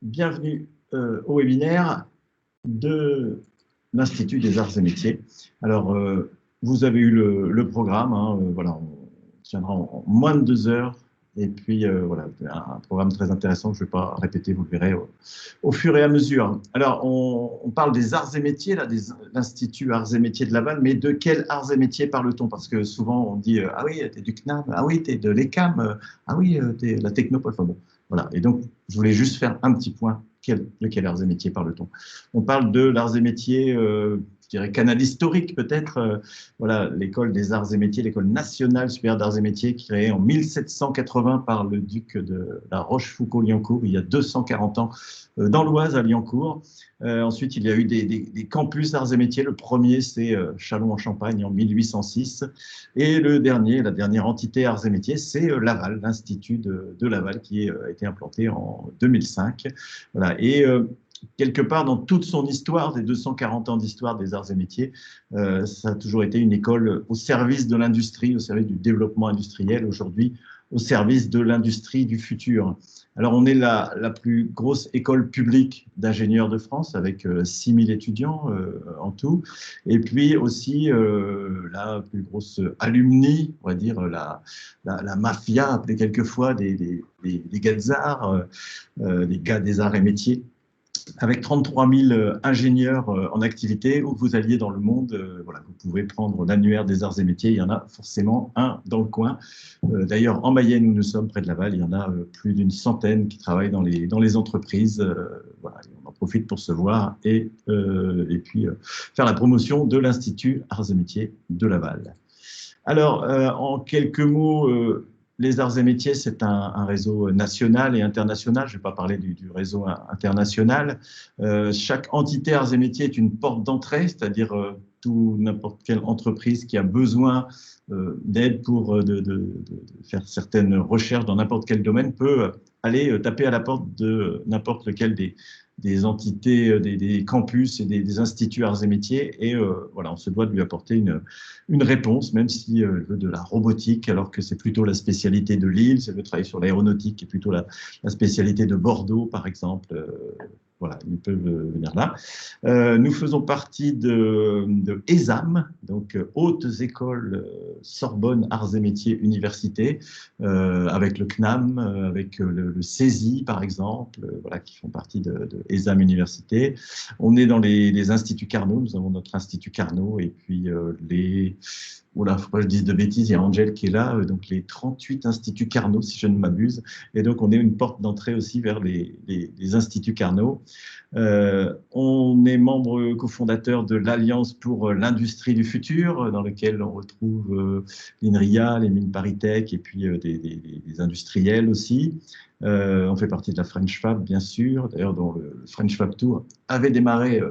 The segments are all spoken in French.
bienvenue au webinaire de l'Institut des Arts et Métiers. Alors, vous avez eu le programme, hein, voilà, on tiendra en moins de 2 heures, et puis voilà, un programme très intéressant que je ne vais pas répéter, vous le verrez au fur et à mesure. Alors, on parle des arts et métiers, là, de l'Institut Arts et Métiers de Laval, mais de quels arts et métiers parle-t-on? Parce que souvent, on dit ah oui, tu es du CNAM, ah oui, tu es de l'ECAM, ah oui, tu es la Technopole. Enfin bon, voilà. Et donc, je voulais juste faire un petit point. De quels arts et métiers parle-t-on? On parle de l'arts et métiers, je dirais canal historique peut-être, voilà, l'école des arts et métiers, l'école nationale supérieure d'arts et métiers, créée en 1780 par le duc de la Rochefoucauld-Liancourt, il y a 240 ans, dans l'Oise à Liancourt. Ensuite, il y a eu des campus d'arts et métiers. Le premier, c'est Châlons-en-Champagne en 1806. Et la dernière entité arts et métiers, c'est Laval, l'Institut de Laval, qui a été implanté en 2005. Voilà. Et quelque part, dans toute son histoire, des 240 ans d'histoire des arts et métiers, ça a toujours été une école au service de l'industrie, au service du développement industriel, aujourd'hui au service de l'industrie du futur. Alors, on est la plus grosse école publique d'ingénieurs de France, avec 6000 étudiants en tout, et puis aussi la plus grosse alumni, on va dire la mafia, appelée quelquefois des gars des arts, des gars des arts et métiers, avec 33 000 ingénieurs en activité, où vous alliez dans le monde, voilà, vous pouvez prendre l'annuaire des arts et métiers, il y en a forcément un dans le coin. D'ailleurs, en Mayenne, où nous sommes, près de Laval, il y en a plus d'une centaine qui travaillent dans les entreprises. Voilà, on en profite pour se voir et puis faire la promotion de l'Institut Arts et Métiers de Laval. Alors, en quelques mots, les arts et métiers, c'est un réseau national et international. Je ne vais pas parler du réseau international. Chaque entité arts et métiers est une porte d'entrée, c'est-à-dire n'importe quelle entreprise qui a besoin d'aide pour de faire certaines recherches dans n'importe quel domaine peut aller taper à la porte de n'importe lequel des entités, des campus et des instituts arts et métiers. Et voilà, on se doit de lui apporter une réponse, même si elle veut de la robotique, alors que c'est plutôt la spécialité de Lille, si elle veut travailler sur l'aéronautique, qui est plutôt la spécialité de Bordeaux, par exemple. Voilà, ils peuvent venir là. Nous faisons partie de ESAM, donc Hautes Écoles Sorbonne Arts et Métiers Université, avec le CNAM, avec le CESI, par exemple, voilà, qui font partie de ESAM Université. On est dans les instituts Carnot, nous avons notre institut Carnot, et puis oula, faut pas que je dise de bêtises, il y a Angèle qui est là, donc les 38 instituts Carnot, si je ne m'abuse. Et donc, on est une porte d'entrée aussi vers les instituts Carnot. On est membre cofondateur de l'Alliance pour l'industrie du futur, dans lequel on retrouve l'INRIA, les mines ParisTech, et puis des industriels aussi. On fait partie de la French Fab, bien sûr, d'ailleurs, dont le French Fab Tour avait démarré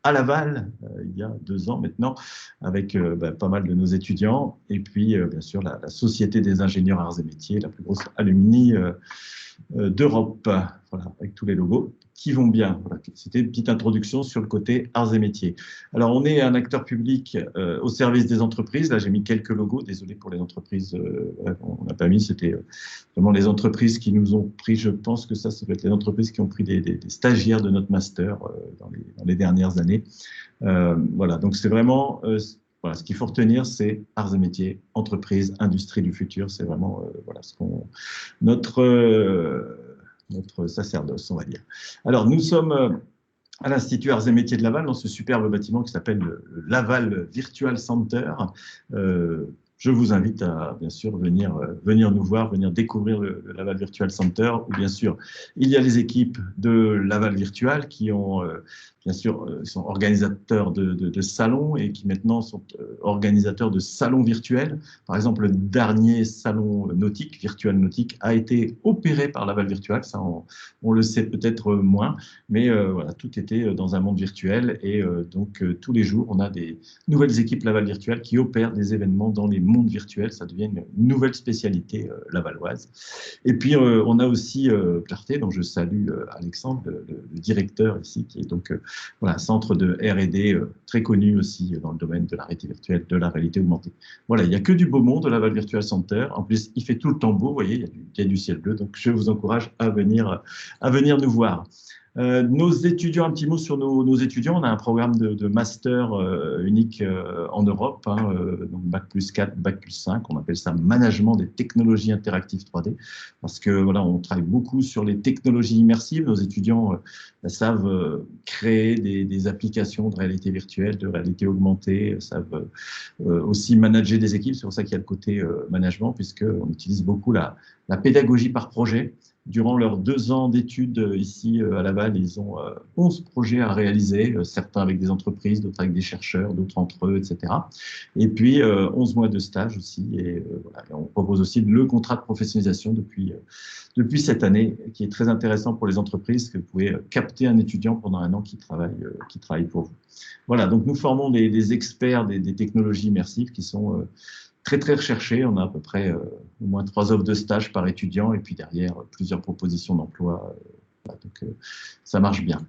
à Laval, il y a 2 ans maintenant, avec pas mal de nos étudiants. Et puis, bien sûr, la Société des ingénieurs arts et métiers, la plus grosse alumni d'Europe, voilà, avec tous les logos qui vont bien. Voilà. C'était une petite introduction sur le côté arts et métiers. Alors, on est un acteur public au service des entreprises. Là, j'ai mis quelques logos. Désolé pour les entreprises, on n'a pas mis. C'était vraiment les entreprises qui nous ont pris. Je pense que ça doit être les entreprises qui ont pris des stagiaires de notre master dans les dernières années. Voilà, donc c'est vraiment... voilà, ce qu'il faut retenir, c'est arts et métiers, entreprise, industrie du futur. C'est vraiment voilà, notre sacerdoce, on va dire. Alors, nous sommes à l'Institut Arts et Métiers de Laval, dans ce superbe bâtiment qui s'appelle le Laval Virtual Center. Je vous invite à, bien sûr, venir nous voir, venir découvrir le Laval Virtual Center, où, bien sûr, il y a les équipes de Laval Virtual qui ont, bien sûr, sont organisateurs de salons et qui maintenant sont organisateurs de salons virtuels. Par exemple, le dernier salon nautique, Virtual Nautique, a été opéré par Laval Virtual. Ça, on le sait peut-être moins, mais voilà, tout était dans un monde virtuel. Et donc, tous les jours, on a des nouvelles équipes Laval Virtual qui opèrent des événements dans les mondes virtuels. Ça devient une nouvelle spécialité lavalloise. Et puis, on a aussi Clarté, dont je salue Alexandre, le directeur ici, qui est donc voilà, un centre de R&D très connu aussi dans le domaine de la réalité virtuelle, de la réalité augmentée. Voilà, il n'y a que du beau monde au Laval Virtual Center. En plus, il fait tout le temps beau, vous voyez, il y a du ciel bleu. Donc, je vous encourage à venir nous voir. Nos étudiants, un petit mot sur nos étudiants. On a un programme de master unique en Europe, hein, donc Bac+4, Bac+5. On appelle ça Management des technologies interactives 3D, parce que voilà, on travaille beaucoup sur les technologies immersives. Nos étudiants savent créer des applications de réalité virtuelle, de réalité augmentée, savent aussi manager des équipes. C'est pour ça qu'il y a le côté management, puisqu'on utilise beaucoup la pédagogie par projet. Durant leurs 2 ans d'études ici à Laval, ils ont 11 projets à réaliser, certains avec des entreprises, d'autres avec des chercheurs, d'autres entre eux, etc. Et puis 11 mois de stage aussi. Et voilà, on propose aussi le contrat de professionnalisation depuis cette année, qui est très intéressant pour les entreprises, que vous pouvez capter un étudiant pendant un an qui travaille pour vous. Voilà, donc nous formons des experts des technologies immersives qui sont très, très recherché. On a à peu près au moins 3 offres de stage par étudiant et puis derrière, plusieurs propositions d'emploi. Voilà, donc, ça marche bien.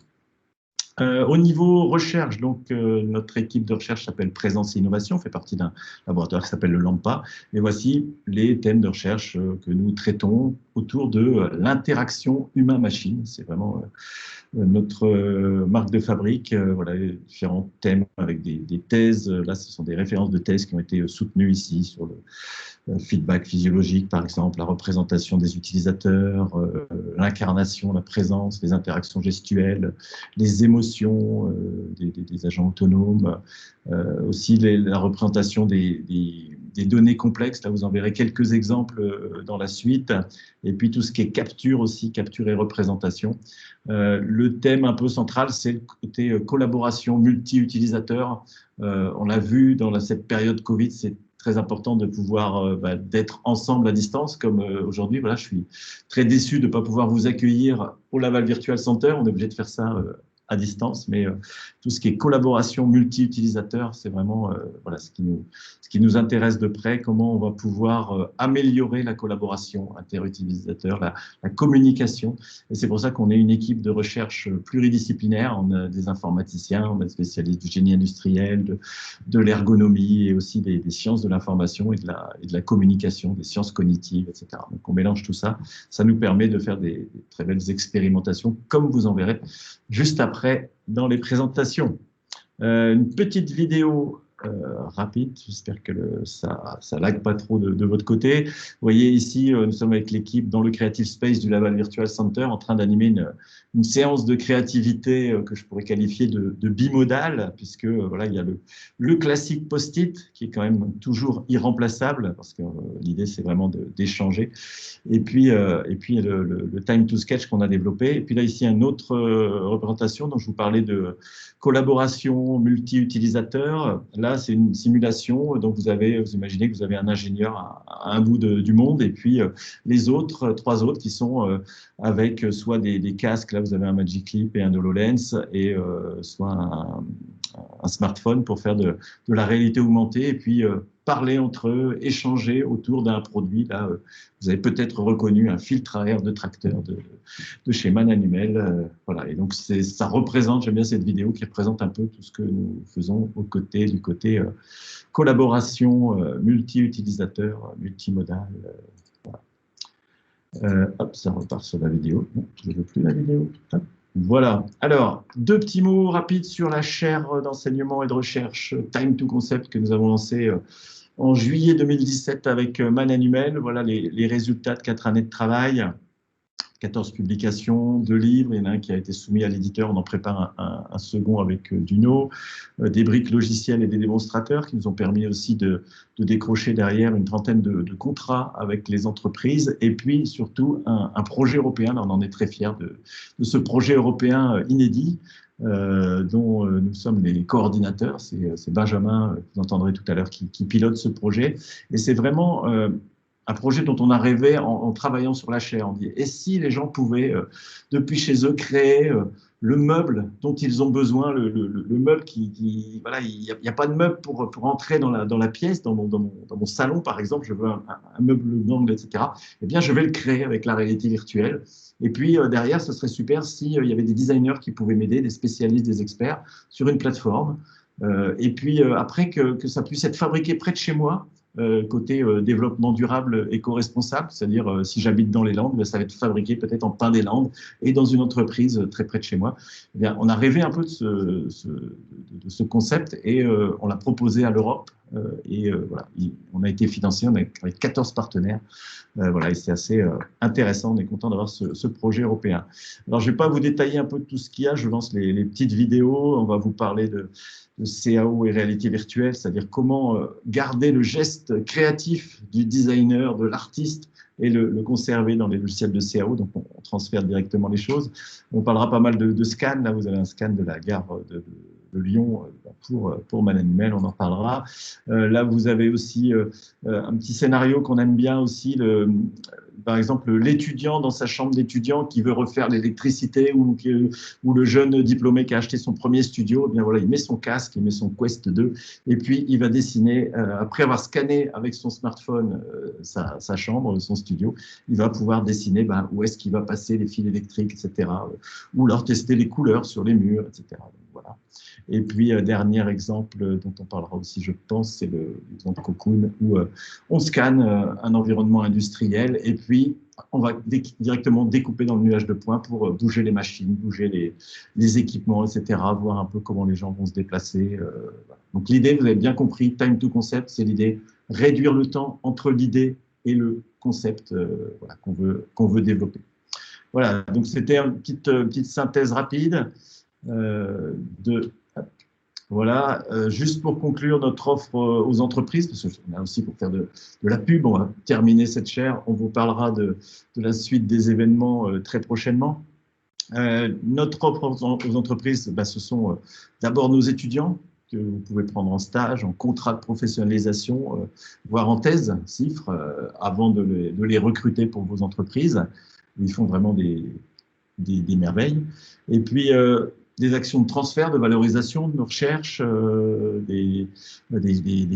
Au niveau recherche, donc notre équipe de recherche s'appelle Présence et Innovation, fait partie d'un laboratoire qui s'appelle le LAMPA. Et voici les thèmes de recherche que nous traitons autour de l'interaction humain-machine. C'est vraiment notre marque de fabrique. Voilà, différents thèmes avec des thèses. Là, ce sont des références de thèses qui ont été soutenues ici sur le feedback physiologique, par exemple, la représentation des utilisateurs, l'incarnation, la présence, les interactions gestuelles, les émotions des agents autonomes, aussi la représentation des données complexes. Là, vous en verrez quelques exemples dans la suite. Et puis tout ce qui est capture aussi, capture et représentation. Le thème un peu central, c'est le côté collaboration multi-utilisateur. On l'a vu dans cette période Covid, c'est très important de pouvoir d'être ensemble à distance, comme aujourd'hui. Voilà, je suis très déçu de ne pas pouvoir vous accueillir au Laval Virtual Center. On est obligé de faire ça à distance, mais tout ce qui est collaboration multi-utilisateur, c'est vraiment voilà, ce qui nous intéresse de près, comment on va pouvoir améliorer la collaboration interutilisateur, la communication. Et c'est pour ça qu'on est une équipe de recherche pluridisciplinaire. On a des informaticiens, on a des spécialistes du génie industriel, de l'ergonomie et aussi des sciences de l'information et de la communication, des sciences cognitives, etc. Donc on mélange tout ça. Ça nous permet de faire des très belles expérimentations, comme vous en verrez juste après dans les présentations. Une petite vidéo rapide, j'espère que ça lag pas trop de votre côté. Vous voyez ici, nous sommes avec l'équipe dans le Creative Space du Laval Virtual Center en train d'animer une séance de créativité que je pourrais qualifier de bimodale, puisque voilà, il y a le classique post-it qui est quand même toujours irremplaçable, parce que l'idée c'est vraiment d'échanger. Et puis le time to sketch qu'on a développé. Et puis là, ici, une autre représentation dont je vous parlais de collaboration multi-utilisateur. Là, c'est une simulation. Donc, vous imaginez que vous avez un ingénieur à un bout du monde et puis les autres, 3 autres qui sont avec soit des casques. Là, vous avez un Magic Leap et un HoloLens et soit un smartphone pour faire de la réalité augmentée et puis parler entre eux, échanger autour d'un produit. Là, vous avez peut-être reconnu un filtre à air de tracteur de chez Man Animal. Voilà. Et donc, ça représente, j'aime bien cette vidéo qui représente un peu tout ce que nous faisons du côté collaboration multi-utilisateur, multimodal. Voilà. Hop, ça repart sur la vidéo. Non, je ne veux plus la vidéo. Hop. Voilà. Alors, 2 petits mots rapides sur la chaire d'enseignement et de recherche Time to Concept que nous avons lancée en juillet 2017 avec Man Animal. Voilà les résultats de 4 années de travail. 14 publications, 2 livres, il y en a un qui a été soumis à l'éditeur, on en prépare un second avec Duno, des briques logicielles et des démonstrateurs qui nous ont permis aussi de décrocher derrière une trentaine de contrats avec les entreprises, et puis surtout un projet européen. Là, on en est très fiers de ce projet européen inédit, dont nous sommes les coordinateurs. C'est Benjamin, que vous entendrez tout à l'heure, qui pilote ce projet, et c'est vraiment un projet dont on a rêvé en travaillant sur la chaire. On dit, et si les gens pouvaient, depuis chez eux, créer le meuble dont ils ont besoin, le meuble voilà, il n'y a pas de meuble pour entrer dans la pièce, dans mon salon, par exemple, je veux un meuble d'angle, etc. Eh bien, je vais le créer avec la réalité virtuelle. Et puis, derrière, ce serait super s'il y avait des designers qui pouvaient m'aider, des spécialistes, des experts, sur une plateforme. Et puis, après, que ça puisse être fabriqué près de chez moi, côté développement durable éco-responsable, c'est-à-dire si j'habite dans les Landes, ça va être fabriqué peut-être en pin des Landes et dans une entreprise très près de chez moi. Eh bien, on a rêvé un peu de ce concept et on l'a proposé à l'Europe. Voilà, on a été financé, on a avec 14 partenaires. Voilà, et c'est assez intéressant. On est content d'avoir ce projet européen. Alors, je ne vais pas vous détailler un peu de tout ce qu'il y a. Je lance les petites vidéos. On va vous parler de CAO et réalité virtuelle, c'est-à-dire comment garder le geste créatif du designer, de l'artiste et le conserver dans les logiciels de CAO. Donc, on transfère directement les choses. On parlera pas mal de scan. Là, vous avez un scan de la gare de Lyon pour Manuel, on en parlera. Là, vous avez aussi un petit scénario qu'on aime bien aussi, par exemple l'étudiant dans sa chambre d'étudiant qui veut refaire l'électricité ou le jeune diplômé qui a acheté son premier studio, eh bien voilà, il met son casque, il met son Quest 2 et puis il va dessiner, après avoir scanné avec son smartphone sa chambre, son studio, il va pouvoir dessiner où est-ce qu'il va passer les fils électriques, etc. Ou leur tester les couleurs sur les murs, etc. Donc, voilà. Et puis, dernier exemple dont on parlera aussi, je pense, c'est l'exemple Cocoon, où on scanne un environnement industriel et puis on va directement découper dans le nuage de points pour bouger les machines, bouger les équipements, etc., voir un peu comment les gens vont se déplacer. Voilà. Donc l'idée, vous avez bien compris, time to concept, c'est l'idée, réduire le temps entre l'idée et le concept voilà, qu'on veut développer. Voilà, donc c'était une petite synthèse rapide voilà, juste pour conclure notre offre aux entreprises, parce qu'on a aussi pour faire de la pub, on va terminer cette chaire, on vous parlera de la suite des événements très prochainement. Notre offre aux entreprises, ce sont d'abord nos étudiants, que vous pouvez prendre en stage, en contrat de professionnalisation, voire en thèse, CIFRE, avant de les recruter pour vos entreprises. Ils font vraiment des merveilles. Et puis, des actions de transfert, de valorisation de nos recherches, des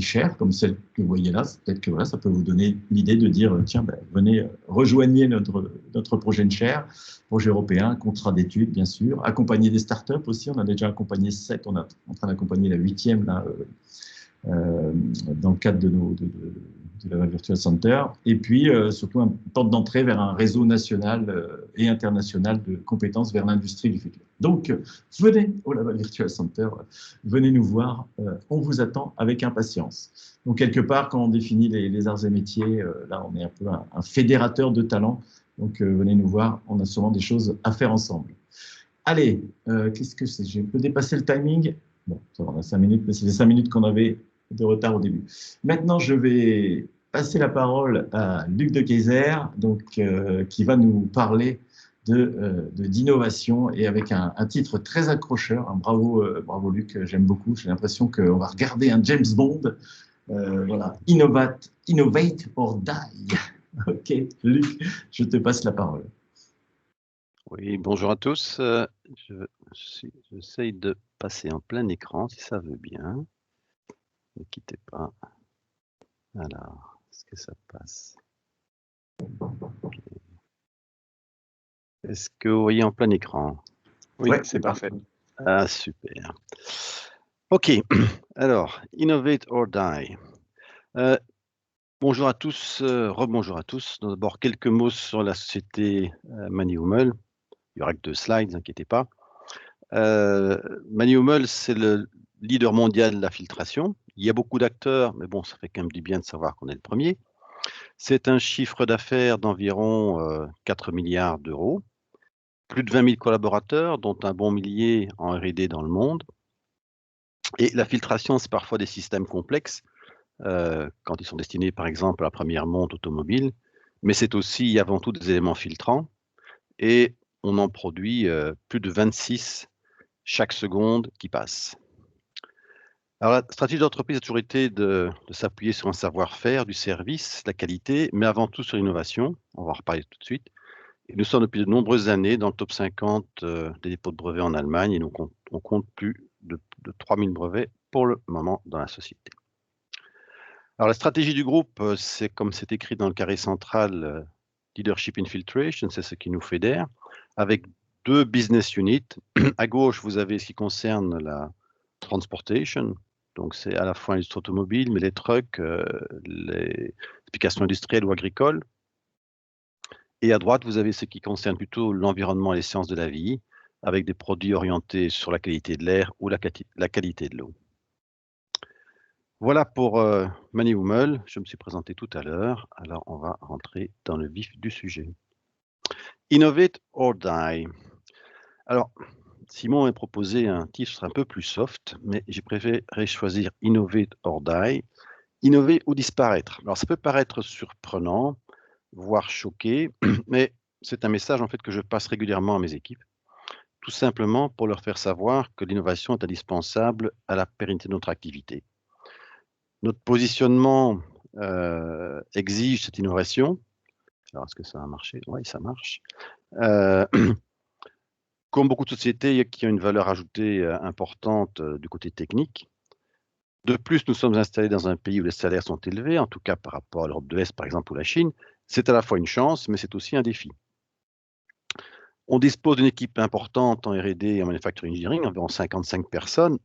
chaires comme celle que vous voyez là. Peut-être que voilà, ça peut vous donner l'idée de dire, tiens, venez, rejoignez notre projet de chaire, projet européen, contrat d'études, bien sûr, accompagner des startups aussi. On a déjà accompagné 7, on est en train d'accompagner la 8e là, dans le cadre de la Virtual Center, et puis surtout une porte d'entrée vers un réseau national et international de compétences vers l'industrie du futur. Donc, venez au Laval Virtual Center, venez nous voir, on vous attend avec impatience. Donc, quelque part, quand on définit les arts et métiers, là, on est un peu un fédérateur de talents, donc venez nous voir, on a sûrement des choses à faire ensemble. Allez, qu'est-ce que c'est? Je peux dépasser le timing? Bon, ça va, on a 5 minutes, mais c'est les 5 minutes qu'on avait de retard au début. Maintenant, je vais passer la parole à Luc de Keyser, donc, qui va nous parler d'innovation et avec un titre très accrocheur. Bravo, bravo Luc, j'aime beaucoup. J'ai l'impression qu'on va regarder un James Bond. Voilà, innovate or die. Ok, Luc, je te passe la parole. Oui, bonjour à tous. J'essaye de passer en plein écran si ça veut bien. Ne quittez pas. Alors, est-ce que ça passe? Okay. Est-ce que vous voyez en plein écran? Oui, ouais, c'est parfait. Ah, super. Ok, alors, innovate or die. Bonjour à tous, rebonjour à tous. D'abord, quelques mots sur la société ManyHummel. Il y aura que 2 slides, ne inquiétez pas. ManyHummel, c'est le leader mondial de la filtration. Il y a beaucoup d'acteurs, mais bon, ça fait quand même du bien de savoir qu'on est le premier. C'est un chiffre d'affaires d'environ 4 milliards d'euros, plus de 20 000 collaborateurs, dont un bon millier en R&D dans le monde. Et la filtration, c'est parfois des systèmes complexes, quand ils sont destinés, par exemple, à la première monte automobile, mais c'est aussi avant tout des éléments filtrants. Et on en produit plus de 26 chaque seconde qui passe. Alors, la stratégie d'entreprise a toujours été de s'appuyer sur un savoir-faire, du service, la qualité, mais avant tout sur l'innovation. On va en reparler tout de suite. Et nous sommes depuis de nombreuses années dans le top 50 des dépôts de brevets en Allemagne et on compte plus de 3000 brevets pour le moment dans la société. Alors, la stratégie du groupe, c'est comme c'est écrit dans le carré central, Leadership in Filtration, c'est ce qui nous fédère, avec 2 business units. À gauche, vous avez ce qui concerne la transportation, Donc, c'est à la fois l'industrie automobile, mais les trucks, les applications industrielles ou agricoles. Et à droite, vous avez ce qui concerne plutôt l'environnement et les sciences de la vie, avec des produits orientés sur la qualité de l'air ou la qualité de l'eau. Voilà pour MoneyWummel. Je me suis présenté tout à l'heure. Alors, on va rentrer dans le vif du sujet. Innovate or die. Alors, Simon m'a proposé un titre un peu plus soft, mais j'ai préféré choisir Innovate or die. Innover ou disparaître. Alors, ça peut paraître surprenant, voire choqué, mais c'est un message en fait que je passe régulièrement à mes équipes, tout simplement pour leur faire savoir que l'innovation est indispensable à la pérennité de notre activité. Notre positionnement exige cette innovation. Alors, est-ce que ça a marché? Oui, ça marche. Comme beaucoup de sociétés qui ont une valeur ajoutée importante du côté technique. De plus, nous sommes installés dans un pays où les salaires sont élevés, en tout cas par rapport à l'Europe de l'Est, par exemple, ou la Chine. C'est à la fois une chance, mais c'est aussi un défi. On dispose d'une équipe importante en R&D et en manufacturing engineering, environ 55 personnes.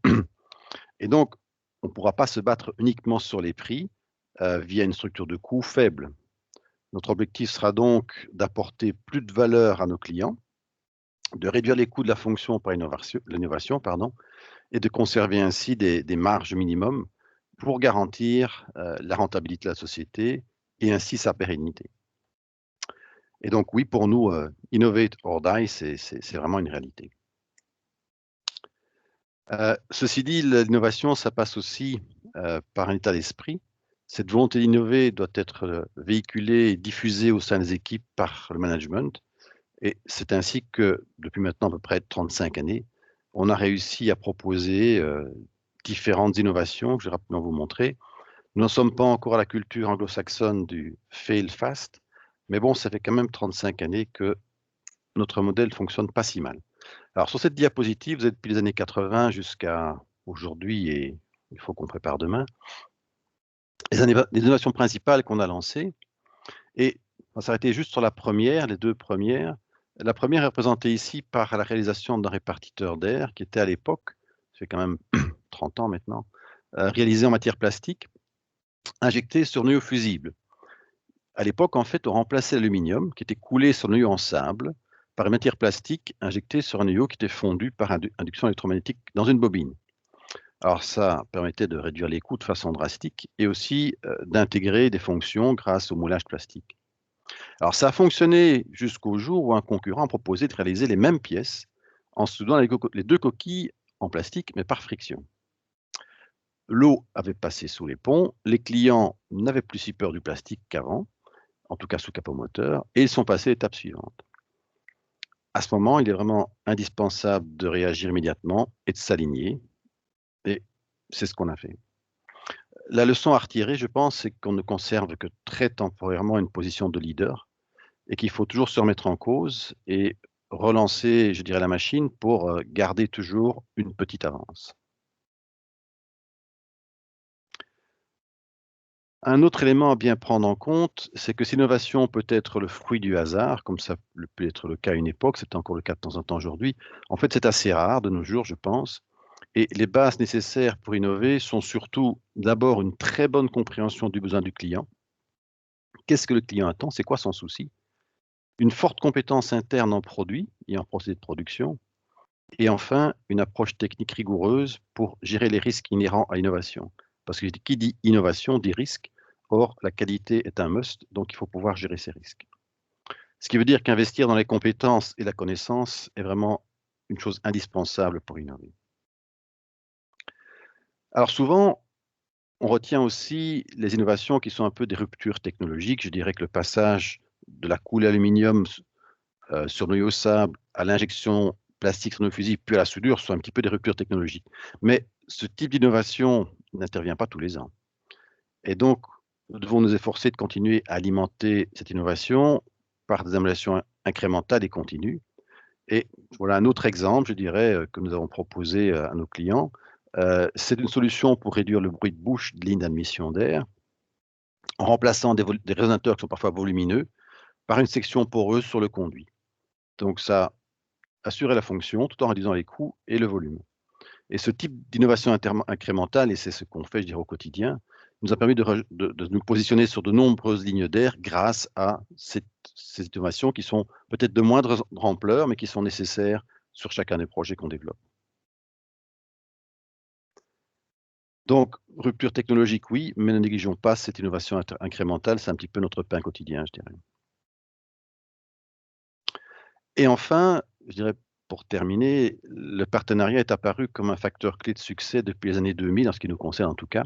Et donc, on ne pourra pas se battre uniquement sur les prix via une structure de coût faible. Notre objectif sera donc d'apporter plus de valeur à nos clients, de réduire les coûts de la fonction par l'innovation, et de conserver ainsi des marges minimum pour garantir la rentabilité de la société et ainsi sa pérennité. Et donc oui, pour nous, innovate or die, c'est vraiment une réalité. Ceci dit, l'innovation, ça passe aussi par un état d'esprit. Cette volonté d'innover doit être véhiculée et diffusée au sein des équipes par le management. Et c'est ainsi que, depuis maintenant à peu près 35 années, on a réussi à proposer différentes innovations que je vais rapidement vous montrer. Nous n'en sommes pas encore à la culture anglo-saxonne du fail fast, mais bon, ça fait quand même 35 années que notre modèle fonctionne pas si mal. Alors, sur cette diapositive, vous êtes depuis les années 80 jusqu'à aujourd'hui, et il faut qu'on prépare demain, les innovations principales qu'on a lancées. Et on va s'arrêter juste sur la première, les deux premières. La première est représentée ici par la réalisation d'un répartiteur d'air qui était à l'époque, ça fait quand même 30 ans maintenant, réalisé en matière plastique, injecté sur noyau fusible. À l'époque, en fait, on remplaçait l'aluminium qui était coulé sur le noyau en sable par une matière plastique injectée sur un noyau qui était fondu par induction électromagnétique dans une bobine. Alors ça permettait de réduire les coûts de façon drastique et aussi d'intégrer des fonctions grâce au moulage plastique. Alors ça a fonctionné jusqu'au jour où un concurrent a proposé de réaliser les mêmes pièces en soudant les deux coquilles en plastique mais par friction. L'eau avait passé sous les ponts, les clients n'avaient plus si peur du plastique qu'avant, en tout cas sous capot moteur, et ils sont passés à l'étape suivante. À ce moment, il est vraiment indispensable de réagir immédiatement et de s'aligner, et c'est ce qu'on a fait. La leçon à retirer, je pense, c'est qu'on ne conserve que très temporairement une position de leader et qu'il faut toujours se remettre en cause et relancer, je dirais, la machine pour garder toujours une petite avance. Un autre élément à bien prendre en compte, c'est que cette innovation peut être le fruit du hasard, comme ça peut être le cas à une époque, c'est encore le cas de temps en temps aujourd'hui. En fait, c'est assez rare de nos jours, je pense. Et les bases nécessaires pour innover sont surtout d'abord une très bonne compréhension du besoin du client. Qu'est-ce que le client attend? C'est quoi son souci? Une forte compétence interne en produit et en procédé de production. Et enfin, une approche technique rigoureuse pour gérer les risques inhérents à l'innovation. Parce que qui dit innovation dit risque. Or, la qualité est un must, donc il faut pouvoir gérer ces risques. Ce qui veut dire qu'investir dans les compétences et la connaissance est vraiment une chose indispensable pour innover. Alors souvent, on retient aussi les innovations qui sont un peu des ruptures technologiques. Je dirais que le passage de la coulée aluminium sur noyau sable à l'injection plastique sur nos fusils, puis à la soudure, sont un petit peu des ruptures technologiques. Mais ce type d'innovation n'intervient pas tous les ans. Et donc, nous devons nous efforcer de continuer à alimenter cette innovation par des améliorations incrémentales et continues. Et voilà un autre exemple, je dirais, que nous avons proposé à nos clients. C'est une solution pour réduire le bruit de bouche de lignes d'admission d'air en remplaçant des résonateurs qui sont parfois volumineux par une section poreuse sur le conduit. Donc ça assurait la fonction tout en réduisant les coûts et le volume. Et ce type d'innovation incrémentale, et c'est ce qu'on fait, je dirais, au quotidien, nous a permis de nous positionner sur de nombreuses lignes d'air grâce à ces innovations qui sont peut-être de moindre ampleur, mais qui sont nécessaires sur chacun des projets qu'on développe. Donc, rupture technologique, oui, mais ne négligeons pas cette innovation incrémentale, c'est un petit peu notre pain quotidien, je dirais. Et enfin, je dirais, pour terminer, le partenariat est apparu comme un facteur clé de succès depuis les années 2000, en ce qui nous concerne en tout cas.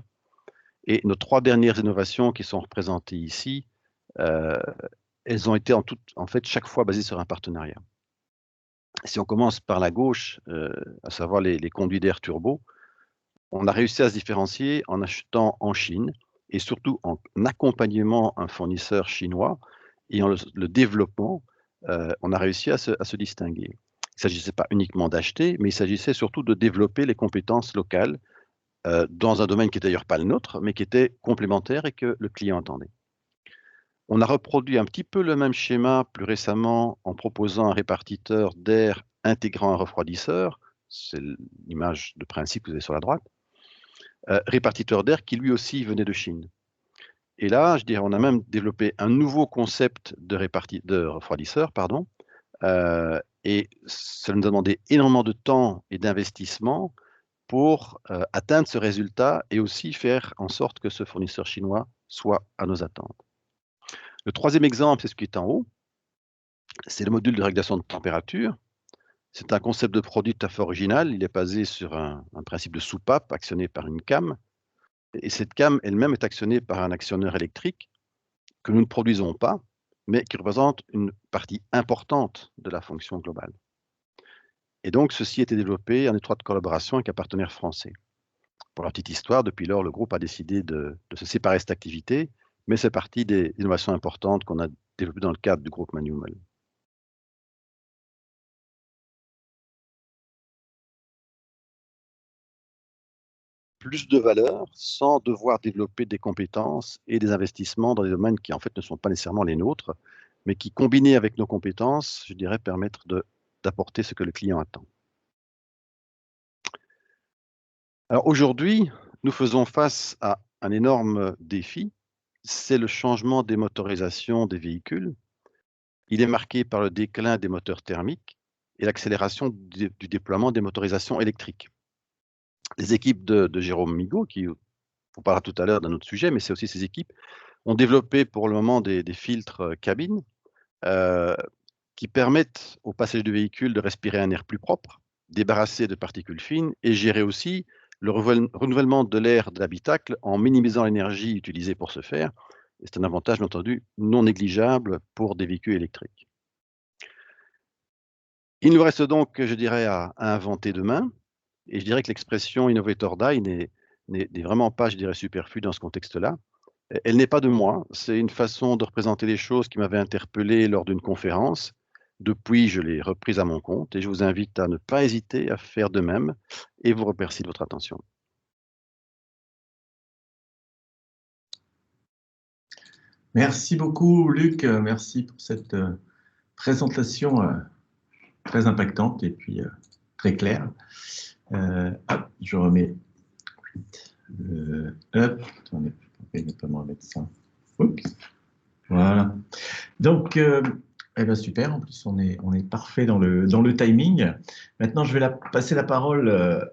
Et nos 3 dernières innovations qui sont représentées ici, elles ont été en fait chaque fois basées sur un partenariat. Si on commence par la gauche, à savoir les conduits d'air turbo, on a réussi à se différencier en achetant en Chine et surtout en accompagnement un fournisseur chinois et en le développement, on a réussi à se distinguer. Il ne s'agissait pas uniquement d'acheter, mais il s'agissait surtout de développer les compétences locales dans un domaine qui n'était d'ailleurs pas le nôtre, mais qui était complémentaire et que le client attendait. On a reproduit un petit peu le même schéma plus récemment en proposant un répartiteur d'air intégrant un refroidisseur. C'est l'image de principe que vous avez sur la droite. Répartiteur d'air qui lui aussi venait de Chine. Et là, je dirais, on a même développé un nouveau concept de refroidisseur, pardon, et ça nous a demandé énormément de temps et d'investissement pour atteindre ce résultat et aussi faire en sorte que ce fournisseur chinois soit à nos attentes. Le troisième exemple, c'est ce qui est en haut, c'est le module de régulation de température. C'est un concept de produit tout à fait original, il est basé sur un principe de soupape actionné par une came, et cette came elle-même est actionnée par un actionneur électrique que nous ne produisons pas, mais qui représente une partie importante de la fonction globale. Et donc, ceci a été développé en étroite collaboration avec un partenaire français. Pour la petite histoire, depuis lors, le groupe a décidé de se séparer de cette activité, mais c'est partie des innovations importantes qu'on a développées dans le cadre du groupe Manuel. Plus de valeur sans devoir développer des compétences et des investissements dans des domaines qui en fait ne sont pas nécessairement les nôtres, mais qui, combinés avec nos compétences, je dirais, permettent d'apporter ce que le client attend. Alors aujourd'hui, nous faisons face à un énorme défi, c'est le changement des motorisations des véhicules. Il est marqué par le déclin des moteurs thermiques et l'accélération du déploiement des motorisations électriques. Les équipes de Jérôme Migaud, qui on parlera tout à l'heure d'un autre sujet, mais c'est aussi ces équipes, ont développé pour le moment des filtres cabines qui permettent aux passagers du véhicule de respirer un air plus propre, débarrassé de particules fines et gérer aussi le renouvellement de l'air de l'habitacle en minimisant l'énergie utilisée pour ce faire. Et c'est un avantage, bien entendu, non négligeable pour des véhicules électriques. Il nous reste donc, je dirais, à inventer demain. Et je dirais que l'expression Innovator Die n'est vraiment pas, je dirais, superflue dans ce contexte-là. Elle n'est pas de moi, c'est une façon de représenter les choses qui m'avait interpellé lors d'une conférence. Depuis, je l'ai reprise à mon compte et je vous invite à ne pas hésiter à faire de même et vous remercie de votre attention. Merci beaucoup, Luc. Merci pour cette présentation très impactante et puis très claire. Hop, je remets hop, attendez, je ne vais pas me remettre ça. Oups, voilà. Donc, eh ben super, en plus on est parfait dans le timing. Maintenant, je vais passer la parole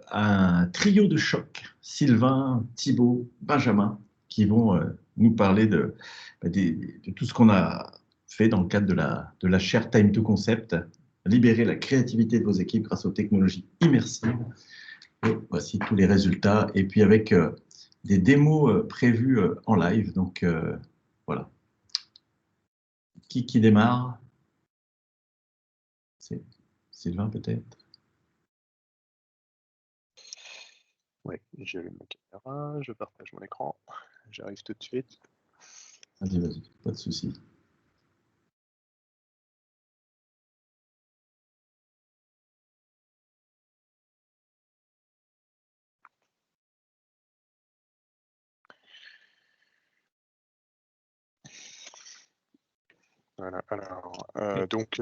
à un trio de choc, Sylvain, Thibaut, Benjamin, qui vont nous parler de tout ce qu'on a fait dans le cadre de la Share Time to Concept, libérer la créativité de vos équipes grâce aux technologies immersives. Et voici tous les résultats, et puis avec des démos prévues en live. Donc voilà. Qui démarre? C'est Sylvain peut-être? Oui, j'allume ma caméra, je partage mon écran, j'arrive tout de suite. Vas-y, pas de souci. Voilà, alors, donc,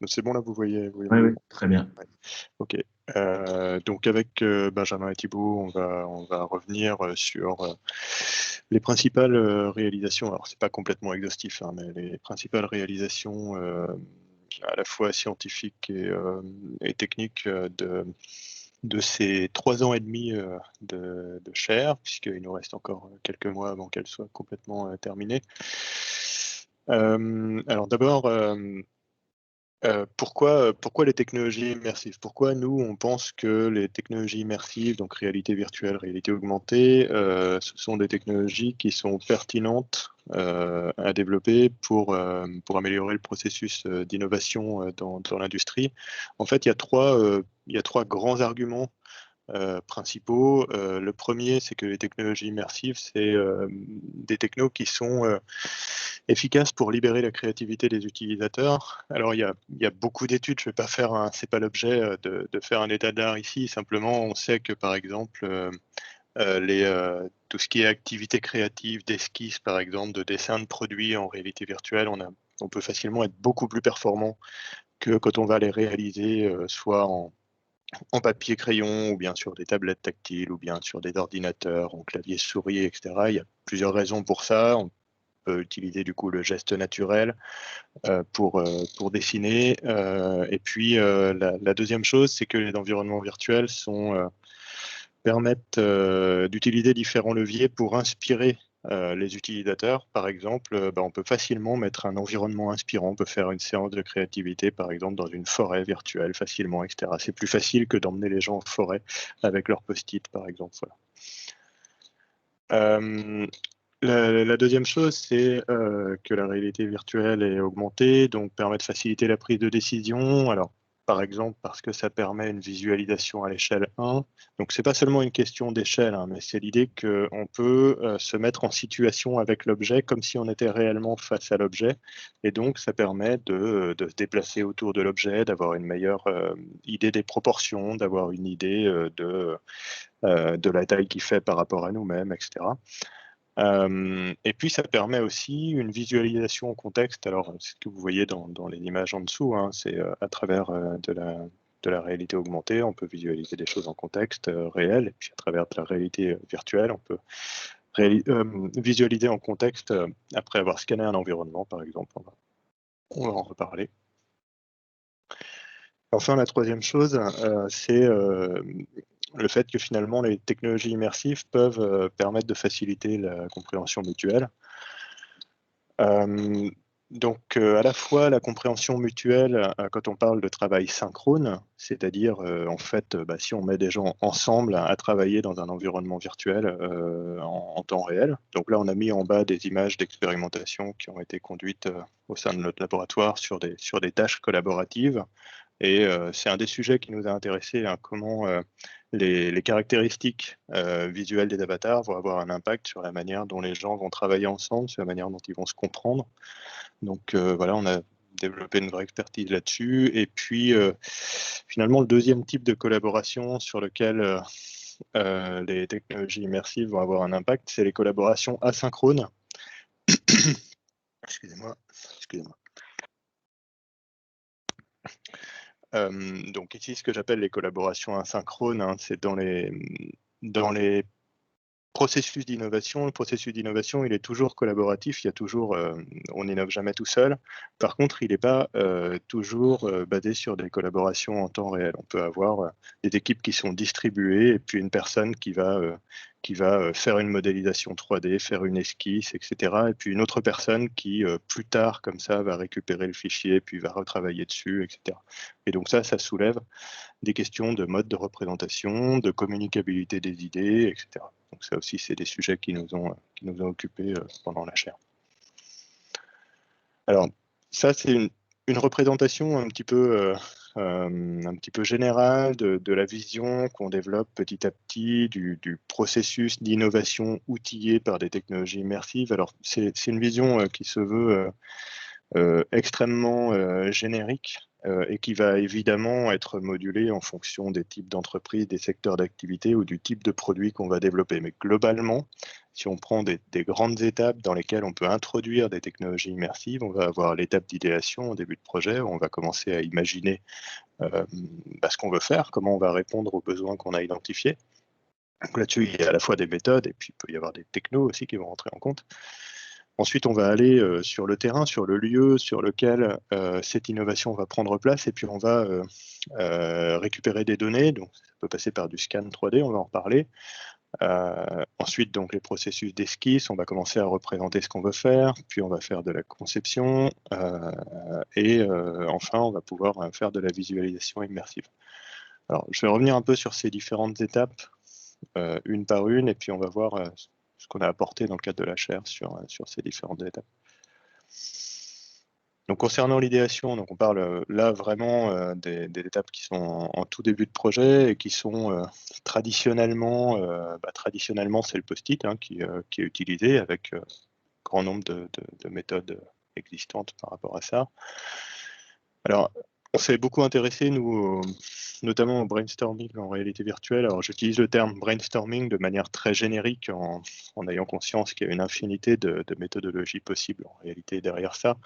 c'est bon là, vous voyez Oui, très bien. Ouais. Ok, Donc avec Benjamin et Thibaut, on va revenir sur les principales réalisations. Alors c'est pas complètement exhaustif, hein, mais les principales réalisations à la fois scientifiques et techniques de ces 3 ans et demi de chaire, puisqu'il nous reste encore quelques mois avant qu'elle soit complètement terminée. Alors d'abord, pourquoi les technologies immersives? Pourquoi nous, on pense que les technologies immersives, donc réalité virtuelle, réalité augmentée, ce sont des technologies qui sont pertinentes à développer pour améliorer le processus d'innovation dans l'industrie? En fait, il y a trois grands arguments principaux. Le premier, c'est que les technologies immersives, c'est des technos qui sont efficaces pour libérer la créativité des utilisateurs. Alors, il y a beaucoup d'études, je vais pas faire c'est pas l'objet de faire un état d'art ici, simplement on sait que par exemple, tout ce qui est activité créative, d'esquisse par exemple, de dessin de produits en réalité virtuelle, on peut facilement être beaucoup plus performant que quand on va les réaliser soit en papier crayon, ou bien sur des tablettes tactiles, ou bien sur des ordinateurs, en clavier souris, etc. Il y a plusieurs raisons pour ça. On peut utiliser du coup le geste naturel pour dessiner. Et puis la deuxième chose, c'est que les environnements virtuels permettent d'utiliser différents leviers pour inspirer les utilisateurs. Par exemple, on peut facilement mettre un environnement inspirant, on peut faire une séance de créativité, par exemple, dans une forêt virtuelle facilement, etc. C'est plus facile que d'emmener les gens en forêt avec leur post-it, par exemple. Voilà. La deuxième chose, c'est que la réalité virtuelle est augmentée, donc permet de faciliter la prise de décision. Alors, par exemple, parce que ça permet une visualisation à l'échelle 1. Donc, c'est pas seulement une question d'échelle, hein, mais c'est l'idée qu'on peut se mettre en situation avec l'objet comme si on était réellement face à l'objet. Et donc, ça permet de se déplacer autour de l'objet, d'avoir une meilleure idée des proportions, d'avoir une idée de la taille qu'il fait par rapport à nous-mêmes, etc. Et puis, ça permet aussi une visualisation en contexte. Alors, ce que vous voyez dans les images en dessous, hein, c'est à travers de la réalité augmentée, on peut visualiser des choses en contexte réel, et puis à travers de la réalité virtuelle, on peut visualiser en contexte après avoir scanné un environnement, par exemple. On va en reparler. Enfin, la troisième chose, c'est le fait que finalement les technologies immersives peuvent permettre de faciliter la compréhension mutuelle. Donc, à la fois la compréhension mutuelle quand on parle de travail synchrone, c'est-à-dire en fait, si on met des gens ensemble à travailler dans un environnement virtuel en temps réel. Donc là, on a mis en bas des images d'expérimentation qui ont été conduites au sein de notre laboratoire sur des tâches collaboratives. Et c'est un des sujets qui nous a intéressés, hein, comment les caractéristiques visuelles des avatars vont avoir un impact sur la manière dont les gens vont travailler ensemble, sur la manière dont ils vont se comprendre. Donc voilà, on a développé une vraie expertise là-dessus. Et puis finalement, le deuxième type de collaboration sur lequel les technologies immersives vont avoir un impact, c'est les collaborations asynchrones. Excusez-moi. Donc ici, ce que j'appelle les collaborations asynchrones, hein, c'est dans les processus d'innovation. Le processus d'innovation, il est toujours collaboratif, il y a toujours, on n'innove jamais tout seul. Par contre, il n'est pas toujours basé sur des collaborations en temps réel. On peut avoir des équipes qui sont distribuées et puis une personne qui va faire une modélisation 3D, faire une esquisse, etc. Et puis une autre personne qui, plus tard, comme ça, va récupérer le fichier, puis va retravailler dessus, etc. Et donc ça soulève des questions de mode de représentation, de communicabilité des idées, etc. Donc ça aussi, c'est des sujets qui nous ont occupés pendant la chaire. Alors, ça, c'est une représentation un petit peu générale de la vision qu'on développe petit à petit du processus d'innovation outillé par des technologies immersives. Alors, c'est une vision qui se veut extrêmement générique. et qui va évidemment être modulé en fonction des types d'entreprises, des secteurs d'activité ou du type de produit qu'on va développer. Mais globalement, si on prend des grandes étapes dans lesquelles on peut introduire des technologies immersives, on va avoir l'étape d'idéation au début de projet, où on va commencer à imaginer ce qu'on veut faire, comment on va répondre aux besoins qu'on a identifiés. Donc là-dessus, il y a à la fois des méthodes et puis il peut y avoir des technos aussi qui vont rentrer en compte. Ensuite, on va aller sur le terrain, sur le lieu sur lequel cette innovation va prendre place, et puis on va récupérer des données. Donc, ça peut passer par du scan 3D, on va en reparler. Ensuite, donc, les processus d'esquisse, on va commencer à représenter ce qu'on veut faire, puis on va faire de la conception, et enfin, on va pouvoir faire de la visualisation immersive. Alors, je vais revenir un peu sur ces différentes étapes, une par une, et puis on va voir ce qu'on a apporté dans le cadre de la chaire sur ces différentes étapes. Donc concernant l'idéation, donc on parle là vraiment des étapes qui sont en tout début de projet et qui sont traditionnellement c'est le post-it qui est utilisé avec grand nombre de méthodes existantes par rapport à ça. Alors, on s'est beaucoup intéressé, nous, notamment au brainstorming en réalité virtuelle. Alors, j'utilise le terme brainstorming de manière très générique en ayant conscience qu'il y a une infinité de méthodologies possibles en réalité derrière ça.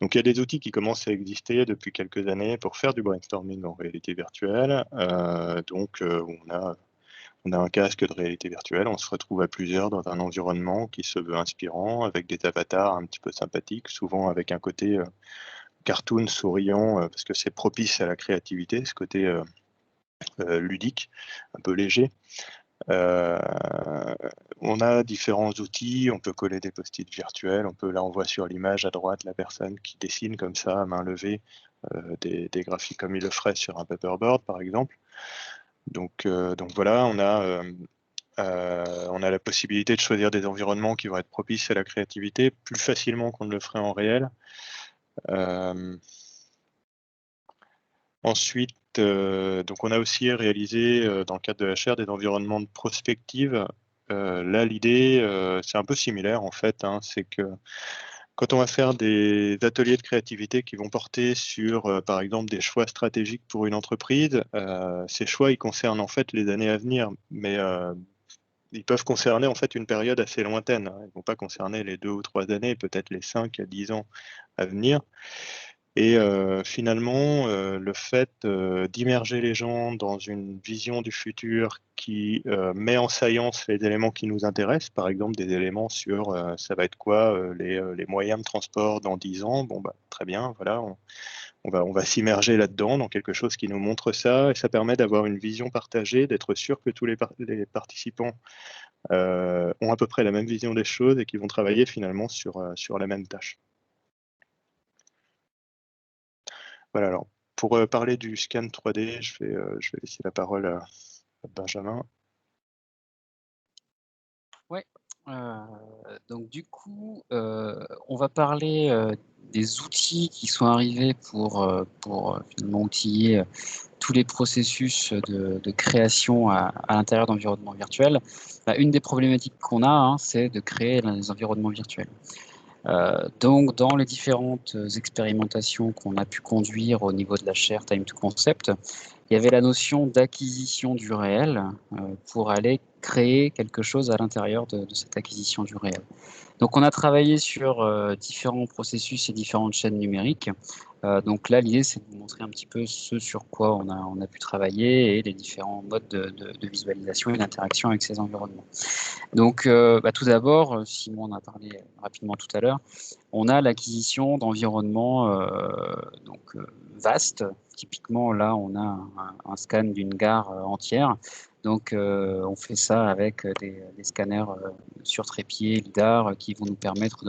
Donc, il y a des outils qui commencent à exister depuis quelques années pour faire du brainstorming en réalité virtuelle. On a un casque de réalité virtuelle, on se retrouve à plusieurs dans un environnement qui se veut inspirant, avec des avatars un petit peu sympathiques, souvent avec un côté cartoon, souriant, parce que c'est propice à la créativité, ce côté ludique, un peu léger. On a différents outils, on peut coller des post-it virtuels, là on voit sur l'image à droite la personne qui dessine comme ça, à main levée, des graphiques comme il le ferait sur un paperboard par exemple. Donc voilà, on a la possibilité de choisir des environnements qui vont être propices à la créativité plus facilement qu'on ne le ferait en réel. Ensuite, donc on a aussi réalisé dans le cadre de la chaire des environnements de prospective. Là, l'idée, c'est un peu similaire en fait, c'est que quand on va faire des ateliers de créativité qui vont porter sur, par exemple, des choix stratégiques pour une entreprise, ces choix, ils concernent en fait les années à venir, mais ils peuvent concerner en fait une période assez lointaine. Ils ne vont pas concerner les 2 ou 3 années, peut-être les 5 à 10 ans à venir. Et finalement, le fait d'immerger les gens dans une vision du futur qui met en saillance les éléments qui nous intéressent, par exemple des éléments sur ça va être quoi les moyens de transport dans 10 ans, bon bah très bien, voilà, on va s'immerger là-dedans, dans quelque chose qui nous montre ça, et ça permet d'avoir une vision partagée, d'être sûr que tous les participants ont à peu près la même vision des choses et qui vont travailler finalement sur la même tâche. Voilà, alors pour parler du scan 3D, je vais laisser la parole à Benjamin. Ouais, donc du coup, on va parler des outils qui sont arrivés pour finalement outiller tous les processus de création à l'intérieur d'environnements virtuels. Une des problématiques qu'on a, c'est de créer des environnements virtuels. Donc, dans les différentes expérimentations qu'on a pu conduire au niveau de la chaire Time to Concept, il y avait la notion d'acquisition du réel pour aller créer quelque chose à l'intérieur de cette acquisition du réel. Donc, on a travaillé sur différents processus et différentes chaînes numériques. Donc là, l'idée, c'est de vous montrer un petit peu ce sur quoi on a pu travailler et les différents modes de visualisation et d'interaction avec ces environnements. Donc, tout d'abord, Simon en a parlé rapidement tout à l'heure, on a l'acquisition d'environnements vastes. Typiquement, là, on a un scan d'une gare entière. Donc, on fait ça avec des scanners sur trépied, lidar, qui vont nous permettre